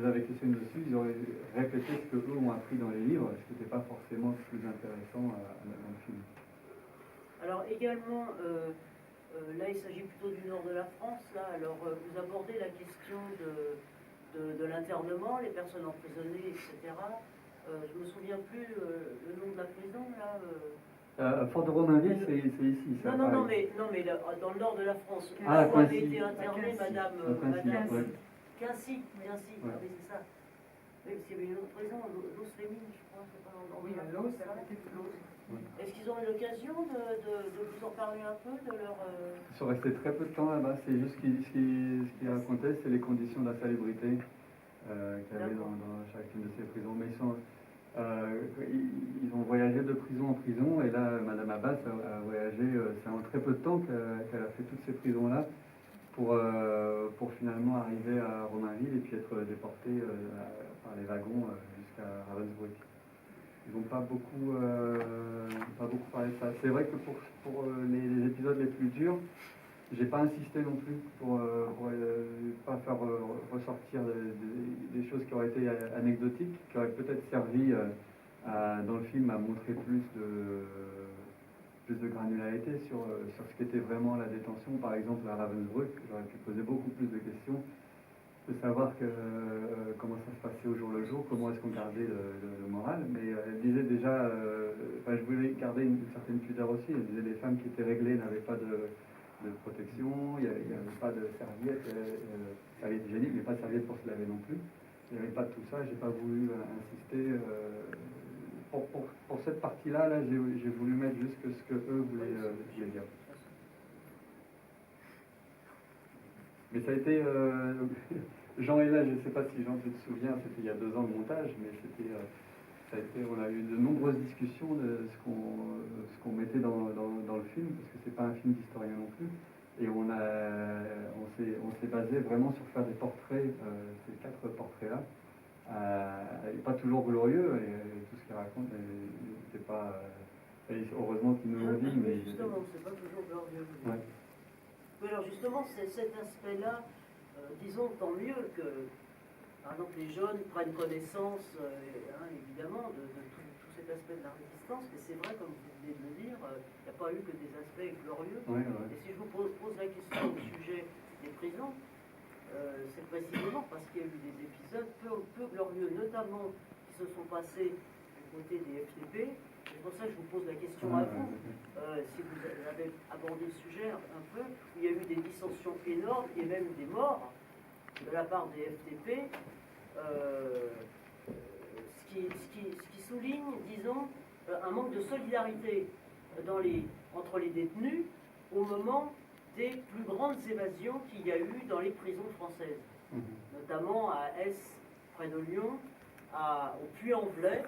B: ils auraient répété ce que eux ont appris dans les livres, ce qui n'était pas forcément plus intéressant dans le film.
I: Alors également, là il s'agit plutôt du nord de la France, là, alors vous abordez la question de l'internement, les personnes emprisonnées, etc. Je me souviens plus le nom de la prison, là.
B: Fort de Romainville, c'est ici. Ça,
I: non, mais là, dans le nord de la France, où
B: Ah,
I: avait été internée Madame Quincy,
B: Ouais.
I: ah oui, c'est ça. Oui, parce qu'il y avait une autre prison, Los Fémines, je crois, c'est pas dans
D: Oui, à Los, ça a été Los.
I: Est-ce qu'ils ont eu l'occasion de vous en parler un peu de leur...
B: Ils sont restés très peu de temps là-bas. C'est juste ce qu'ils racontaient, c'est les conditions d'insalubrité qu'il y avait dans chacune de ces prisons. Mais ils ont voyagé de prison en prison, et là, Madame Abbas a voyagé, c'est en très peu de temps qu'elle a fait toutes ces prisons-là pour finalement arriver à Romainville et puis être déportée par les wagons jusqu'à Ravensbrück. Ils n'ont pas beaucoup parlé de ça. C'est vrai que pour les épisodes les plus durs, j'ai pas insisté non plus pour pas faire ressortir des choses qui auraient été anecdotiques, qui auraient peut-être servi dans le film à montrer plus de granularité sur ce qu'était vraiment la détention. Par exemple, à Ravensbrück, j'aurais pu poser beaucoup plus de questions, de savoir comment ça se passait au jour le jour, comment est-ce qu'on gardait le moral. Mais elle disait déjà, je voulais garder une certaine pudeur aussi. Elle disait les femmes qui étaient réglées n'avaient pas de protection, il n'y avait pas de serviette, serviette hygiénique, mais pas de serviette pour se laver non plus. Il n'y avait pas de tout ça, j'ai pas voulu insister. Pour cette partie-là, j'ai voulu mettre juste ce que eux voulaient dire. Mais ça a été... Jean est là, je ne sais pas si Jean tu te souviens, c'était il y a 2 ans le montage, mais on a eu de nombreuses discussions de ce qu'on mettait dans le film, parce que c'est pas un film d'historien non plus. Et on s'est basé vraiment sur faire des portraits, ces 4 portraits-là. Pas toujours glorieux, et tout ce qu'il raconte n'était pas... heureusement qu'il nous le dit, mais...
I: Justement, c'est pas toujours glorieux.
B: Ouais.
I: Oui, alors justement, c'est cet aspect-là, disons, tant mieux que, par exemple, les jeunes prennent connaissance, évidemment, de tout cet aspect de la résistance, mais c'est vrai, comme vous venez de le dire, il n'y a pas eu que des aspects glorieux.
B: Ouais, ouais.
I: Et si je vous pose la question au sujet des prisons, c'est précisément parce qu'il y a eu des épisodes peu glorieux, notamment qui se sont passés du côté des FTP. C'est pour ça que je vous pose la question à vous, si vous avez abordé le sujet un peu, où il y a eu des dissensions énormes et même des morts de la part des FTP, ce qui souligne, disons, un manque de solidarité entre les détenus au moment des plus grandes évasions qu'il y a eu dans les prisons françaises, notamment à Aix, près de Lyon, au Puy-en-Velay,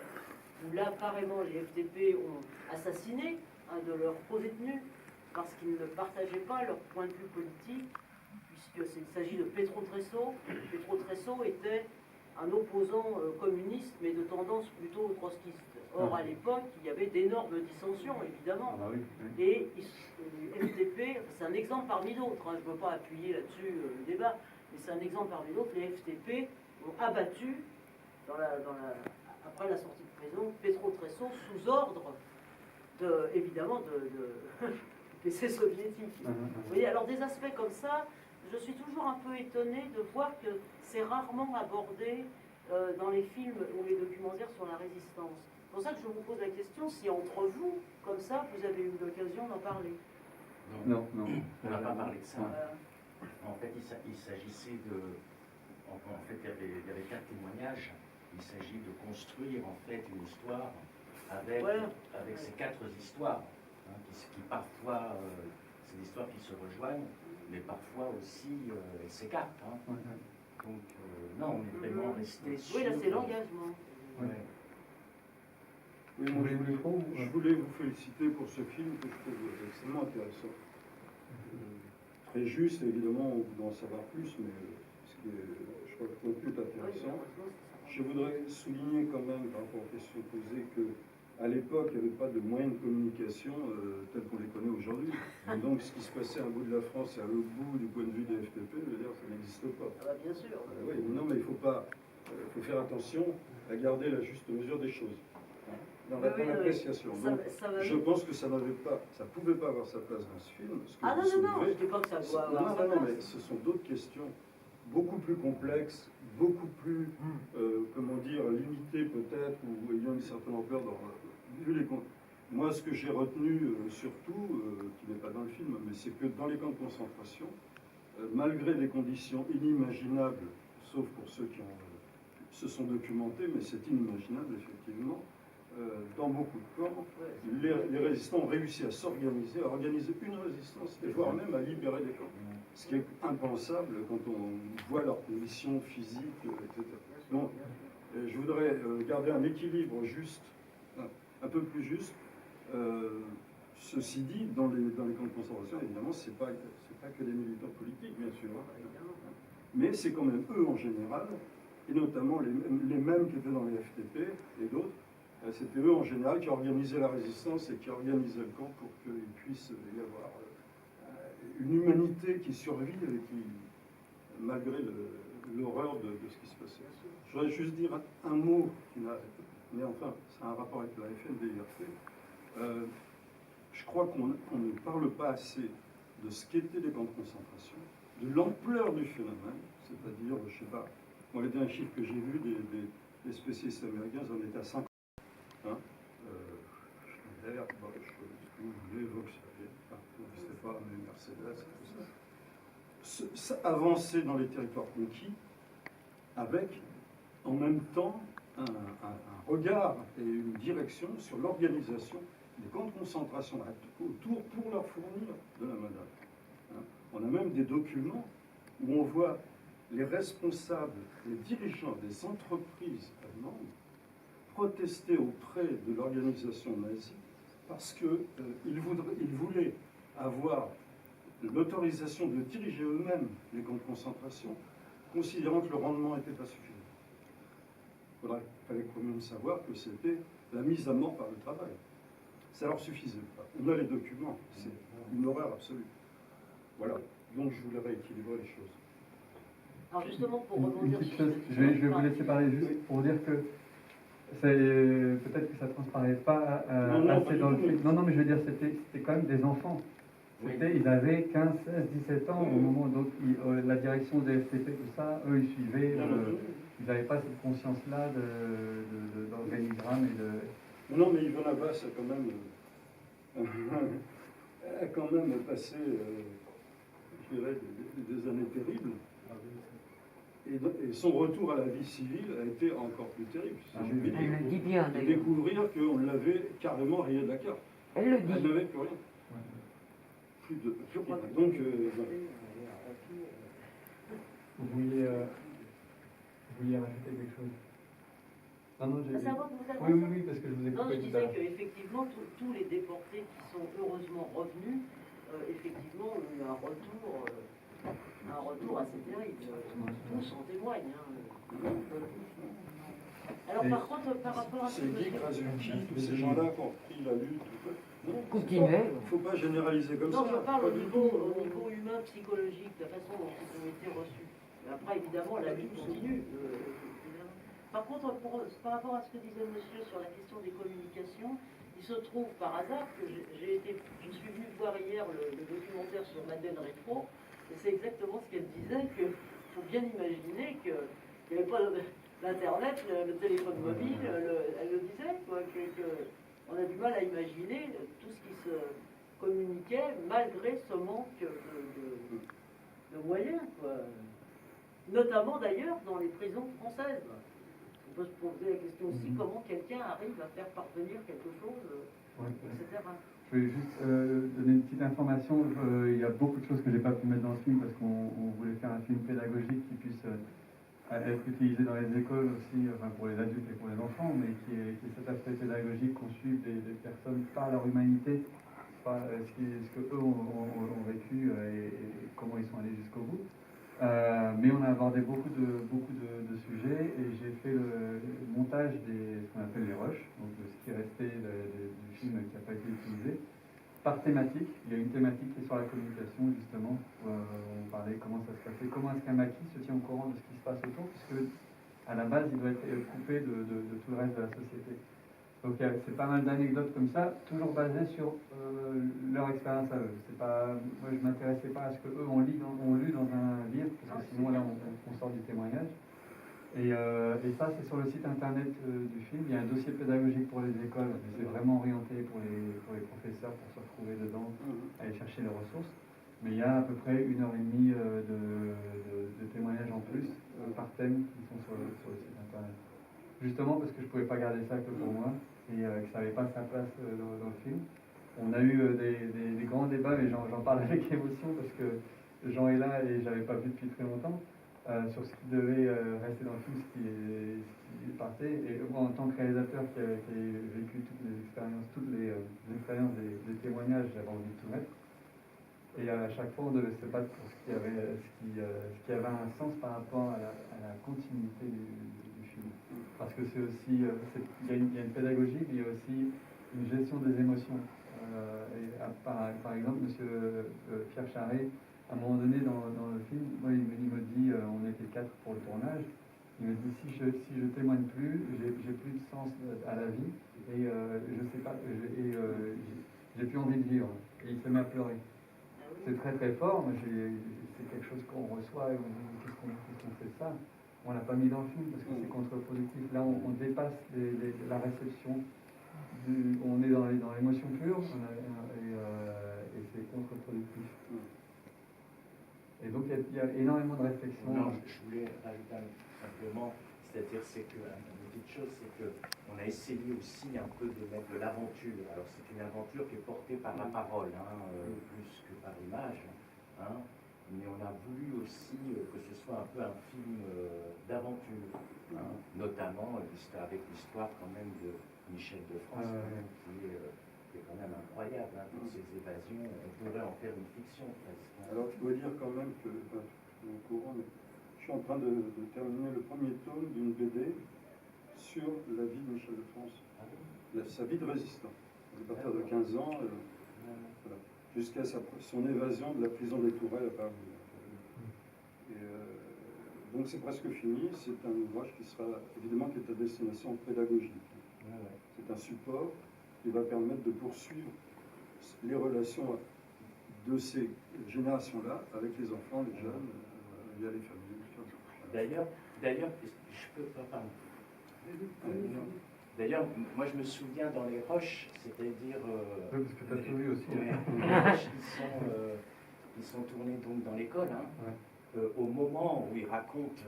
I: où là, carrément, les FTP ont assassiné un de leurs co-détenus parce qu'ils ne partageaient pas leur point de vue politique, puisqu'il s'agit de Petro Tresso. Petro Tresso était un opposant communiste, mais de tendance plutôt trotskiste. Or, à l'époque, il y avait d'énormes dissensions, évidemment.
B: Ah, oui.
I: Et les FTP, c'est un exemple parmi d'autres, je ne veux pas appuyer là-dessus le débat, mais c'est un exemple parmi d'autres, les FTP ont abattu, après la sortie de prison, Petro Tresso sous ordre, évidemment, de PC soviétique. Vous voyez, alors des aspects comme ça, je suis toujours un peu étonnée de voir que c'est rarement abordé dans les films ou les documentaires sur la résistance. C'est pour ça que je vous pose la question, si entre vous, comme ça, vous avez eu l'occasion d'en parler.
B: Non.
J: On n'a pas parlé de ça. En fait, il s'agissait de... En fait, il y avait 4 témoignages. Il s'agit de construire en fait une histoire avec ces 4 histoires, qui parfois, c'est des histoires qui se rejoignent, mais parfois aussi elle s'écarte. Hein.
B: Ouais.
J: Donc, non, on est vraiment resté sur...
I: Oui, là, c'est l'engagement.
B: Ouais.
E: Oui, moi, je voulais vous féliciter pour ce film que je trouve extrêmement intéressant. Très juste, évidemment, on voudrait en savoir plus, mais ce qui est, je crois que le contenu est intéressant. Je voudrais souligner quand même, par rapport aux questions posées, qu'à l'époque, il n'y avait pas de moyens de communication tels qu'on les connaît aujourd'hui. Et donc, ce qui se passait à un bout de la France et à l'autre bout du point de vue des FTP, je veux dire, ça n'existe pas.
I: Ah bah, bien sûr.
E: Oui, non, mais il faut pas, faut faire attention à garder la juste mesure des choses. Dans l'appréciation. Donc, je pense que ça n'avait pas, ça pouvait pas avoir sa place dans ce film. Ce que
I: Ah
E: vous
I: non,
E: soulevez,
I: je dis pas que ça doit
E: non,
I: avoir sa
E: non,
I: place.
E: mais ce sont d'autres questions beaucoup plus complexes, beaucoup plus, comment dire, limitées peut-être, ou ayant une certaine ampleur vu les comptes. Moi, ce que j'ai retenu surtout, qui n'est pas dans le film, mais c'est que dans les camps de concentration, malgré des conditions inimaginables, sauf pour ceux qui se sont documentés, mais c'est inimaginable effectivement, dans beaucoup de camps, les résistants ont réussi à s'organiser, à organiser une résistance, et voire même à libérer des camps. Ce qui est impensable quand on voit leurs conditions physiques, etc. Donc, je voudrais garder un équilibre juste, un peu plus juste. Ceci dit, dans les camps de concentration, évidemment, c'est pas que des militants politiques, bien sûr, mais c'est quand même eux en général, et notamment les mêmes qui étaient dans les FTP et d'autres, c'était eux en général qui organisaient la résistance et qui organisaient le camp pour qu'il puisse y avoir une humanité qui survit et qui, malgré l'horreur de ce qui se passait. Je voudrais juste dire un mot, mais enfin, c'est un rapport avec la FNDIRC. Je crois qu'on ne parle pas assez de ce qu'étaient les camps de concentration, de l'ampleur du phénomène, c'est-à-dire, je ne sais pas, moi, les derniers chiffres que j'ai vus des spécialistes américains, ils en étaient à 50. Hein, Schneider, vous voulez, Volkswagen, n'existait pas, mais Mercedes, tout ça. Avancer dans les territoires conquis avec, en même temps, un regard et une direction sur l'organisation des camps de concentration autour pour leur fournir de la main-d'œuvre. Hein. On a même des documents où on voit les responsables, les dirigeants des entreprises allemandes protester auprès de l'organisation nazie parce qu'ils voulaient avoir l'autorisation de diriger eux-mêmes les camps de concentration, considérant que le rendement n'était pas suffisant. Il fallait quand même savoir que c'était la mise à mort par le travail. Ça leur suffisait pas. On a les documents, c'est une horreur absolue. Voilà, donc je voulais rééquilibrer les choses.
I: Alors justement, pour
B: Une
I: rebondir
B: petite
I: sur
B: chose, je vais vous laisser parler juste pour dire que peut-être que ça ne transparaît pas assez dans le film. Non, mais je veux dire, c'était quand même des enfants. Ils avaient 15, 16, 17 ans au moment où la direction des FTP, tout ça, eux, ils suivaient. Ils n'avaient pas cette conscience-là d'organigramme et de...
E: Non, mais Yvonne Abbas a quand même passé, je dirais, des années terribles. Et son retour à la vie civile a été encore plus terrible.
H: Elle le dit bien,
E: de
H: d'ailleurs.
E: découvrir qu'on l'avait carrément rayé de la carte.
H: Elle le dit.
E: Elle n'avait plus rien. Plus rien. Donc,
B: Vous vouliez rajouter quelque chose? Non, j'ai...
I: C'est à moi que vous avez
B: Oui, parce que je vous ai
I: Non,
B: coupé
I: je
B: tout à
I: disais
B: l'heure.
I: qu'effectivement, tous les déportés qui sont heureusement revenus, effectivement, ont eu un retour assez terrible. Tous en témoignent. Hein. Alors, par contre, par rapport à ce
E: c'est
I: que
E: Guy Krasuki, tous ces gens-là qui ont pris la lutte.
H: Continuez.
E: Il ne faut pas généraliser comme
I: non,
E: ça.
I: je parle
E: pas
I: au
E: du
I: niveau
E: tout.
I: humain, psychologique, de la façon dont ils ont été reçus. Mais après, évidemment, la lutte continue. Par contre, par rapport à ce que disait monsieur sur la question des communications, il se trouve par hasard que je suis venue voir hier le documentaire sur Madeleine Rétro, et c'est exactement ce qu'elle disait, qu'il faut bien imaginer qu'il n'y avait pas l'Internet, le téléphone mobile, elle le disait, quoi, qu'on a du mal à imaginer tout ce qui se communiquait malgré ce manque de moyens, quoi. Notamment d'ailleurs dans les prisons françaises. On peut se poser la question aussi comment quelqu'un arrive à faire parvenir quelque chose, etc.
B: Je vais juste donner une petite information. Il y a beaucoup de choses que je n'ai pas pu mettre dans ce film parce qu'on voulait faire un film pédagogique qui puisse être utilisé dans les écoles aussi, enfin pour les adultes et pour les enfants, mais qui est cet aspect pédagogique qu'on suit des personnes par leur humanité, par ce que eux ont vécu et comment ils sont allés jusqu'au bout. Mais on a abordé beaucoup de sujets et j'ai fait le montage ce qu'on appelle les rushs, donc de ce qui est resté du film qui n'a pas été utilisé, par thématique. Il y a une thématique qui est sur la communication, justement, où on parlait comment ça se passait, comment est-ce qu'un maquis se tient au courant de ce qui se passe autour, puisque à la base, il doit être coupé de tout le reste de la société. Donc c'est pas mal d'anecdotes comme ça, toujours basées sur leur expérience à eux. Moi, je ne m'intéressais pas à ce qu'eux ont lu dans un livre, parce que sinon là, on sort du témoignage. Et ça, c'est sur le site internet du film. Il y a un dossier pédagogique pour les écoles, mais c'est vraiment orienté pour les professeurs pour se retrouver dedans, aller chercher les ressources. Mais il y a à peu près 1h30 de témoignages en plus par thème qui sont sur le site internet. Justement parce que je ne pouvais pas garder ça que pour moi et que ça n'avait pas sa place dans le film. On a eu des grands débats, mais j'en parle avec émotion parce que Jean est là et je n'avais pas vu depuis très longtemps, sur ce qui devait rester dans le film, ce qui partait. Et moi, en tant que réalisateur qui a vécu toutes les expériences des témoignages, j'avais envie de tout mettre. Et à chaque fois, on devait se battre pour ce qui avait un sens par rapport à la continuité du film. Parce que c'est aussi, il y a une pédagogie, mais il y a aussi une gestion des émotions. Par exemple, M. Pierre Charret, à un moment donné dans le film, moi, il me dit, on était 4 pour le tournage, il me dit si je témoigne plus, j'ai plus de sens à la vie et je sais pas, j'ai plus envie de vivre. Et il se met à pleurer. C'est très très fort, mais c'est quelque chose qu'on reçoit et on dit qu'est-ce qu'on fait de ça. On l'a pas mis dans le film parce que c'est contre-productif. Là, on dépasse la réception. On est dans l'émotion pure et c'est contre-productif. Et donc il y a énormément de réflexion.
J: Non, je voulais rajouter simplement, c'est-à-dire une petite chose, c'est qu'on a essayé aussi un peu de mettre de l'aventure. Alors c'est une aventure qui est portée par la parole, plus que par l'image, mais on a voulu aussi que ce soit un peu un film d'aventure, notamment avec l'histoire quand même de Michel de France, qui est quand même incroyable, pour ses évasions. On pourrait en faire une fiction presque.
E: Alors je dois dire quand même que, au courant, mais je suis en train de terminer le premier tome d'une BD sur la vie de Michel de France, sa vie de résistant. À partir de 15 ans, voilà, jusqu'à son évasion de la prison des Tourelles à Paris. Donc c'est presque fini, c'est un ouvrage qui sera évidemment qui est à destination pédagogique. C'est un support qui va permettre de poursuivre les relations de ces générations-là avec les enfants, les jeunes, via les familles.
J: D'ailleurs, je peux pas parler. D'ailleurs, moi je me souviens dans les Roches, c'est-à-dire...
B: parce que tu as tout vu aussi.
J: Les Roches qui sont tournés donc dans l'école, au moment où il raconte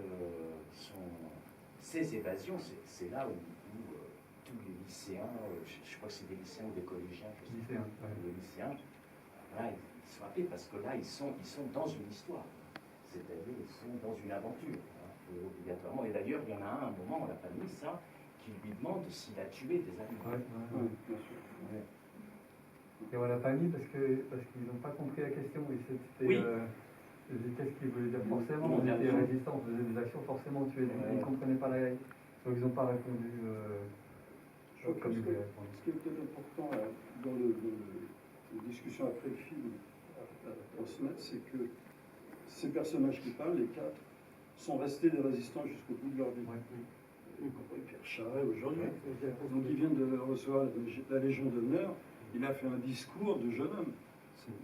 J: ses évasions, c'est là où tous les lycéens, je crois que c'est des lycéens ou des collégiens, les lycéens, là, ils sont appelés parce que là, ils sont dans une histoire, c'est-à-dire ils sont dans une aventure, obligatoirement. Et d'ailleurs, il y en a un moment, on l'a pas mis ça, qui lui demande s'il a tué des animaux.
E: Bien sûr.
B: Et on l'a pas mis parce qu'ils n'ont pas compris la question. Et c'était, qu'est-ce qu'il voulait dire forcément? On était résistants, on faisait des actions, forcément on tuait. Ils ne comprenaient pas la réalité. Donc ils n'ont pas répondu comme ils voulaient répondre.
E: Ce qui est peut-être important dans les discussions après le film à transmettre, c'est que ces personnages qui parlent, les 4, sont restés des résistants jusqu'au bout de leur vie. Y compris Pierre Charret aujourd'hui. Donc il vient de recevoir la Légion d'honneur. Il a fait un discours de jeune homme.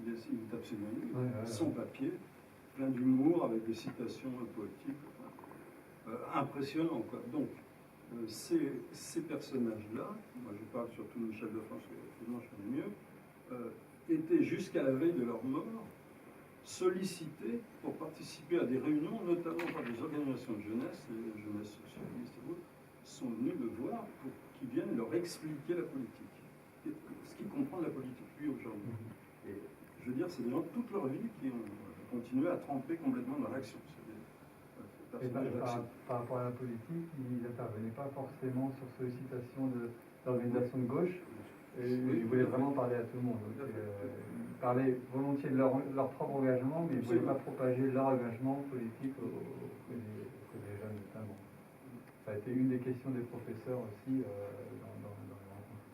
E: Il est absolument sans papier, plein d'humour, avec des citations poétiques, impressionnant, quoi. Donc, ces personnages-là, moi je parle surtout de Michel de France, que effectivement je connais mieux, étaient jusqu'à la veille de leur mort sollicités pour participer à des réunions, notamment par des organisations de jeunesse, les jeunesses socialistes et autres, sont venus le voir pour qu'ils viennent leur expliquer la politique. ce qu'il comprend de la politique lui aujourd'hui. Et je veux dire, c'est des gens toute leur vie qui ont continué à tremper complètement dans l'action.
B: Et par rapport à la politique, ils n'intervenaient pas forcément sur sollicitation d'organisations de gauche. Et ils voulaient vraiment parler à tout le monde. Donc, ils parlaient volontiers de leur propre engagement, mais ils ne voulaient pas propager leur engagement politique auprès des jeunes notamment. Ça a été une des questions des professeurs aussi dans les rencontres.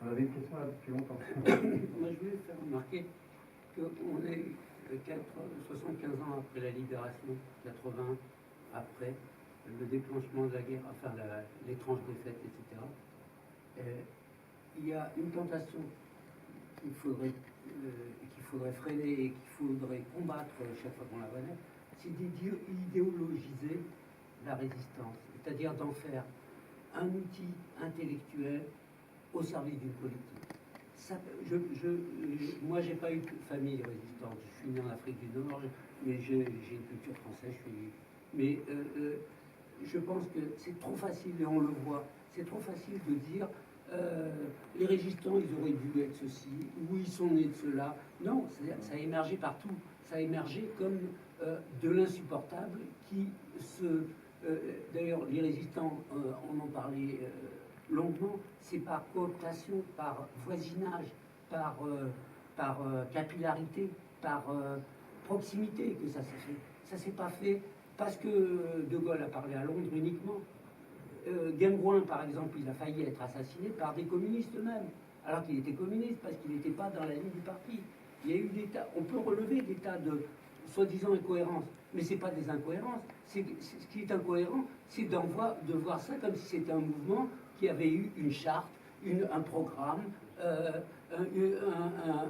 B: On avait une question là depuis longtemps.
F: Moi, je voulais faire remarquer qu'on est 75 ans après la libération, 80, après le déclenchement de la guerre, enfin l'étrange défaite, etc. Il y a une tentation qu'il faudrait freiner et qu'il faudrait combattre chaque fois qu'on la connaît, c'est d'idéologiser la résistance, c'est-à-dire d'en faire un outil intellectuel au service d'une politique. Moi, j'ai pas eu de famille résistante. Je suis né en Afrique du Nord, mais j'ai une culture française. Mais je pense que c'est trop facile, et on le voit, c'est trop facile de dire les résistants, ils auraient dû être ceci, ou ils sont nés de cela. Non, ça a émergé partout. Ça a émergé comme de l'insupportable qui se... D'ailleurs, les résistants, on en parlait longuement, c'est par cooptation, par voisinage, par capillarité, par proximité que ça s'est fait. Ça s'est pas fait parce que De Gaulle a parlé à Londres uniquement. Guingouin, par exemple, il a failli être assassiné par des communistes eux-mêmes, alors qu'il était communiste, parce qu'il n'était pas dans la ligne du parti. Il y a eu des tas, on peut relever des tas de soi-disant incohérences, mais ce n'est pas des incohérences. Ce qui est incohérent, c'est de voir ça comme si c'était un mouvement qui avait eu une charte, un programme,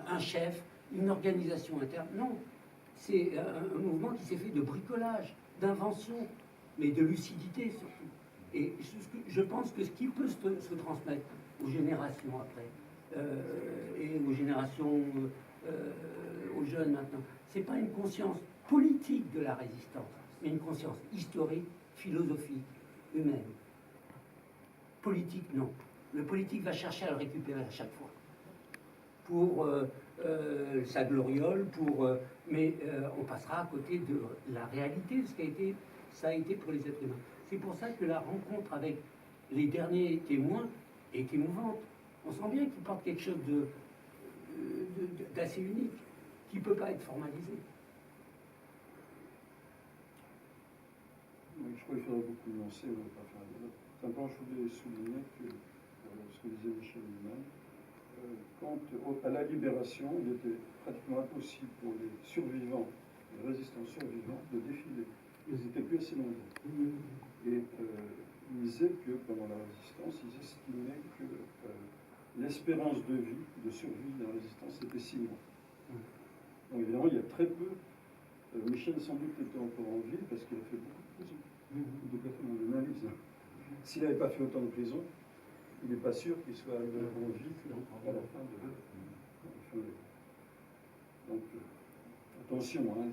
F: un chef, une organisation interne. Non, c'est un mouvement qui s'est fait de bricolage, d'invention, mais de lucidité surtout. Et je pense que ce qui peut se transmettre aux générations après, et aux générations, aux jeunes maintenant, c'est pas une conscience politique de la résistance, mais une conscience historique, philosophique, humaine. Politique, non. Le politique va chercher à le récupérer à chaque fois. Pour sa gloriole, mais on passera à côté de la réalité de ce ça a été pour les êtres humains. C'est pour ça que la rencontre avec les derniers témoins est émouvante. On sent bien qu'ils portent quelque chose d'assez unique, qui ne peut pas être formalisé.
E: Je crois qu'il faudrait beaucoup nuancer, on ne va pas faire de débat. Simplement, je voulais souligner que, ce que disait Michel lui-même, quand à la libération, il était pratiquement impossible pour les survivants, les résistants survivants, de défiler. Ils n'étaient plus assez nombreux. Et ils disaient que pendant la résistance, ils estimaient que l'espérance de vie, de survie de la résistance, était 6 mois. Donc évidemment, il y a très peu. Michel sans doute était encore en vie parce qu'il a fait beaucoup de prison. Donc on l'analyse. S'il n'avait pas fait autant de prison, il n'est pas sûr qu'il soit arrivé en vie à la fin de. Donc attention, hein,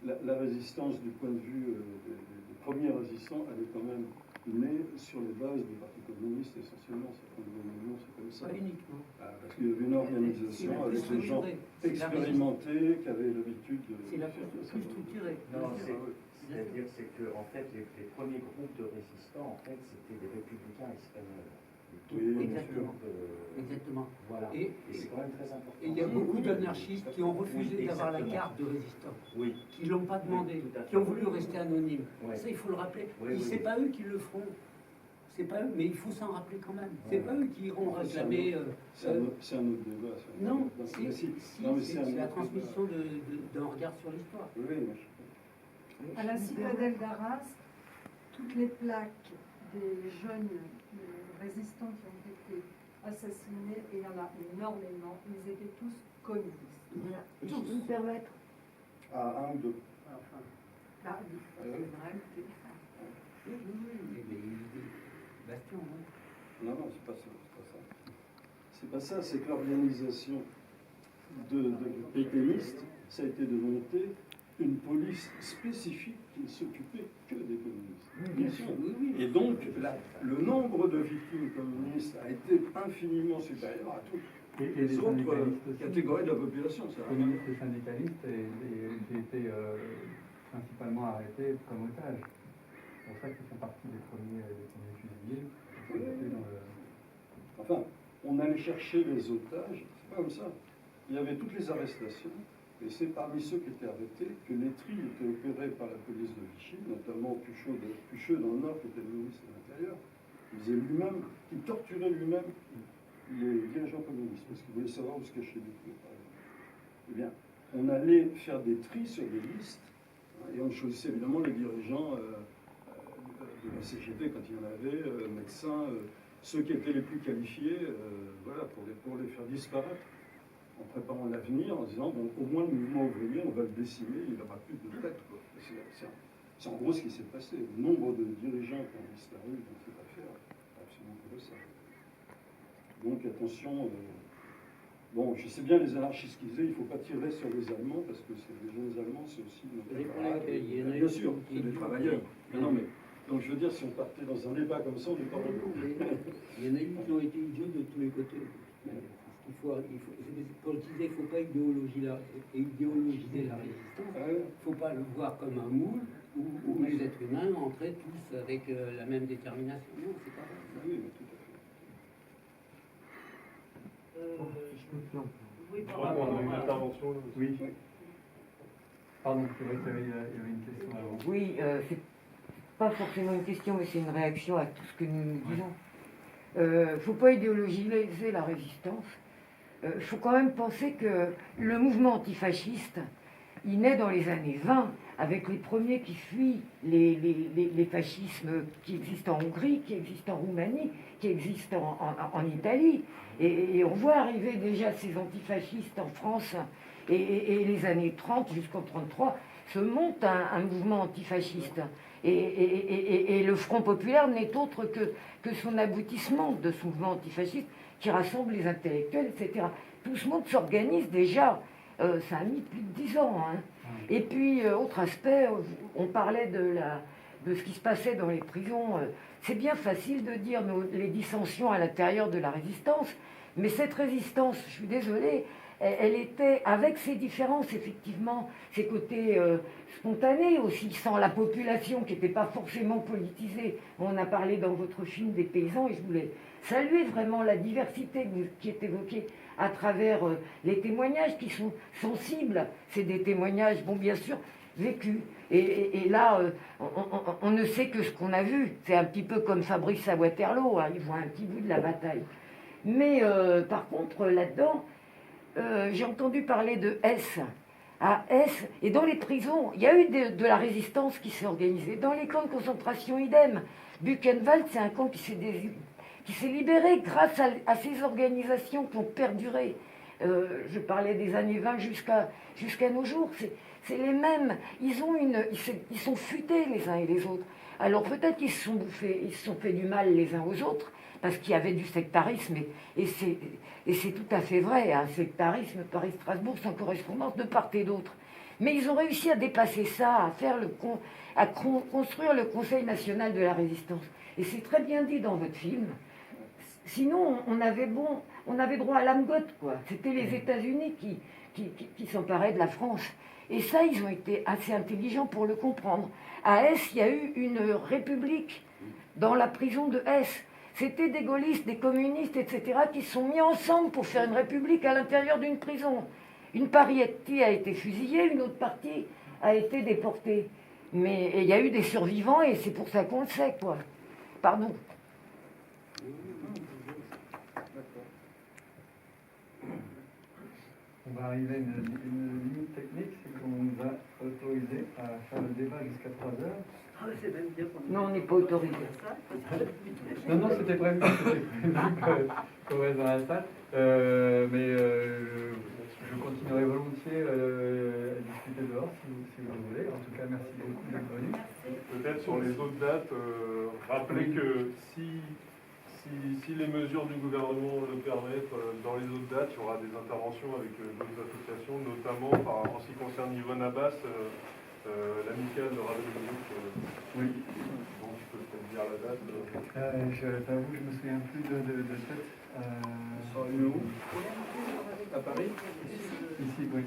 E: la résistance du point de vue des premiers résistants, elle est quand même née sur les bases du Parti communiste essentiellement. C'est comme ça.
F: Pas uniquement.
E: Parce qu'il y avait une organisation avec des gens expérimentés qui avaient l'habitude de.
F: C'est la plus structurée.
J: Non, c'est-à-dire que en fait les premiers groupes de résistants en fait c'était des républicains espagnols.
E: Oui,
F: exactement.
J: Voilà. Et c'est quand même très important.
F: Et il y a beaucoup d'anarchistes qui ont refusé d'avoir la carte de résistant, qui ne l'ont pas demandé, qui ont voulu rester anonymes. Ça, il faut le rappeler. C'est pas eux qui le feront. C'est pas eux, mais il faut s'en rappeler quand même. C'est pas eux qui iront réclamer.
E: C'est un autre débat.
F: Non, c'est la transmission d'un regard sur l'histoire.
D: À la citadelle d'Arras, toutes les plaques des jeunes résistants qui ont été assassinés, et il y en a énormément, ils étaient tous communistes.
H: Voilà. Si je peux me permettre.
E: Ah, un ou deux.
D: Enfin, là, c'est vrai.
F: Bastion,
E: non, c'est pas ça. C'est pas ça, c'est que l'organisation de pétainistes, ça a été de monter une police spécifique qui ne s'occupait que des communistes. Bien sûr. Et donc, le nombre de victimes communistes a été infiniment supérieur à toutes les autres catégories de la population. Ça.
B: Communistes et syndicalistes qui étaient principalement arrêtés comme otages. C'est pour ça qu'ils font partie des premiers fusillés.
E: Enfin, on allait chercher les otages, c'est pas comme ça. Il y avait toutes les arrestations, et c'est parmi ceux qui étaient arrêtés que les tris étaient opérés par la police de Vichy, notamment Pucheux dans le Nord, qui était le ministre de l'Intérieur, qui torturait lui-même les dirigeants communistes, parce qu'il voulait savoir où se cachaient les clés, par exemple. Eh bien, on allait faire des tris sur des listes, hein, et on choisissait évidemment les dirigeants de la CGT quand il y en avait, médecins, ceux qui étaient les plus qualifiés, voilà, pour les faire disparaître, en préparant l'avenir, en disant, bon, au moins le mouvement ouvrier, on va le décimer, il n'aura plus de tête. C'est en gros ce qui s'est passé. Le nombre de dirigeants qui ont disparu dans cette affaire est absolument colossal. Donc attention, bon, je sais bien les anarchistes qui disaient, il ne faut pas tirer sur les Allemands, parce que les jeunes Allemands, c'est aussi nos camarades. Bien sûr, c'est des travailleurs. Non, mais, donc je veux dire, si on partait dans un débat comme ça, on n'est pas beaucoup.
F: Il y en a eu qui ont été idiots de tous les côtés. Quand je disais qu'il ne faut pas idéologiser la résistance, il ne faut pas le voir comme un moule où les êtres humains entraient tous avec la même détermination. Non, c'est pas vrai.
E: Oui, tout à fait.
C: Oui, par
A: On a
C: rapport
A: une
C: à-
A: intervention.
B: Oui. Pardon, c'est vrai qu'il y avait une question avant.
H: Oui, c'est pas forcément une question, mais c'est une réaction à tout ce que nous disons. Faut pas idéologiser la résistance. Faut quand même penser que le mouvement antifasciste, il naît dans les années 20, avec les premiers qui fuient les fascismes qui existent en Hongrie, qui existent en Roumanie, qui existent en Italie. Et on voit arriver déjà ces antifascistes en France, et les années 30 jusqu'en 33 se monte un mouvement antifasciste. Et le Front populaire n'est autre que son aboutissement de ce mouvement antifasciste qui rassemble les intellectuels, etc. Tout ce monde s'organise déjà. Ça a mis plus de 10 ans. Hein. Et puis, autre aspect, on parlait de ce qui se passait dans les prisons. C'est bien facile de dire les dissensions à l'intérieur de la résistance, mais cette résistance, je suis désolée, elle était, avec ses différences, effectivement, ses côtés spontanés aussi, sans la population qui n'était pas forcément politisée. On a parlé dans votre film des paysans, et je voulais saluer vraiment la diversité qui est évoquée à travers les témoignages qui sont sensibles. C'est des témoignages, bon, bien sûr, vécus. Et là, on ne sait que ce qu'on a vu. C'est un petit peu comme Fabrice à Waterloo, hein, il voit un petit bout de la bataille. Mais par contre, là-dedans, j'ai entendu parler de S. À S, et dans les prisons, il y a eu de la résistance qui s'est organisée. Dans les camps de concentration, idem. Buchenwald, c'est un camp qui s'est libéré grâce à ces organisations qui ont perduré. Je parlais des années 20 jusqu'à nos jours. C'est les mêmes. Ils sont futés les uns et les autres. Alors peut-être qu'ils se sont fait du mal les uns aux autres, parce qu'il y avait du sectarisme, et c'est tout à fait vrai, un sectarisme, Paris-Strasbourg, sans correspondance de part et d'autre. Mais ils ont réussi à dépasser ça, à construire le Conseil national de la résistance. Et c'est très bien dit dans votre film. Sinon, on avait droit à l'âme-gotte, quoi. C'était les États-Unis qui s'emparaient de la France. Et ça, ils ont été assez intelligents pour le comprendre. À Hesse, il y a eu une république dans la prison de Hesse. C'était des gaullistes, des communistes, etc., qui se sont mis ensemble pour faire une république à l'intérieur d'une prison. Une partie a été fusillée, une autre partie a été déportée. Mais il y a eu des survivants, et c'est pour ça qu'on le sait, quoi. Pardon.
B: On va arriver à une limite technique, c'est qu'on nous a autorisé à faire le débat jusqu'à 3 heures.
I: Ah, c'est même bien qu'on
H: Non, on n'est pas autorisé.
B: Non, c'était prévu qu'on reste dans la salle. Mais je continuerai volontiers à discuter dehors si vous voulez. En tout cas, merci beaucoup d'être venu.
A: Peut-être sur les autres dates, rappeler que si si les mesures du gouvernement le permettent, dans les autres dates, il y aura des interventions avec d'autres associations, notamment en ce qui concerne Yvonne Abbas, l'amicale de Radio Musique.
B: Oui.
A: Donc je peux peut-être dire la date.
B: Je t'avoue, je me souviens plus de tête.
E: Ça a eu où?
B: À Paris? Ici, oui.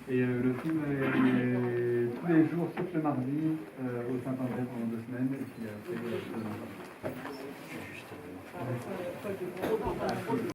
B: Et le film est tous les jours, sauf le mardi, au Saint-André pendant 2 semaines, et puis après,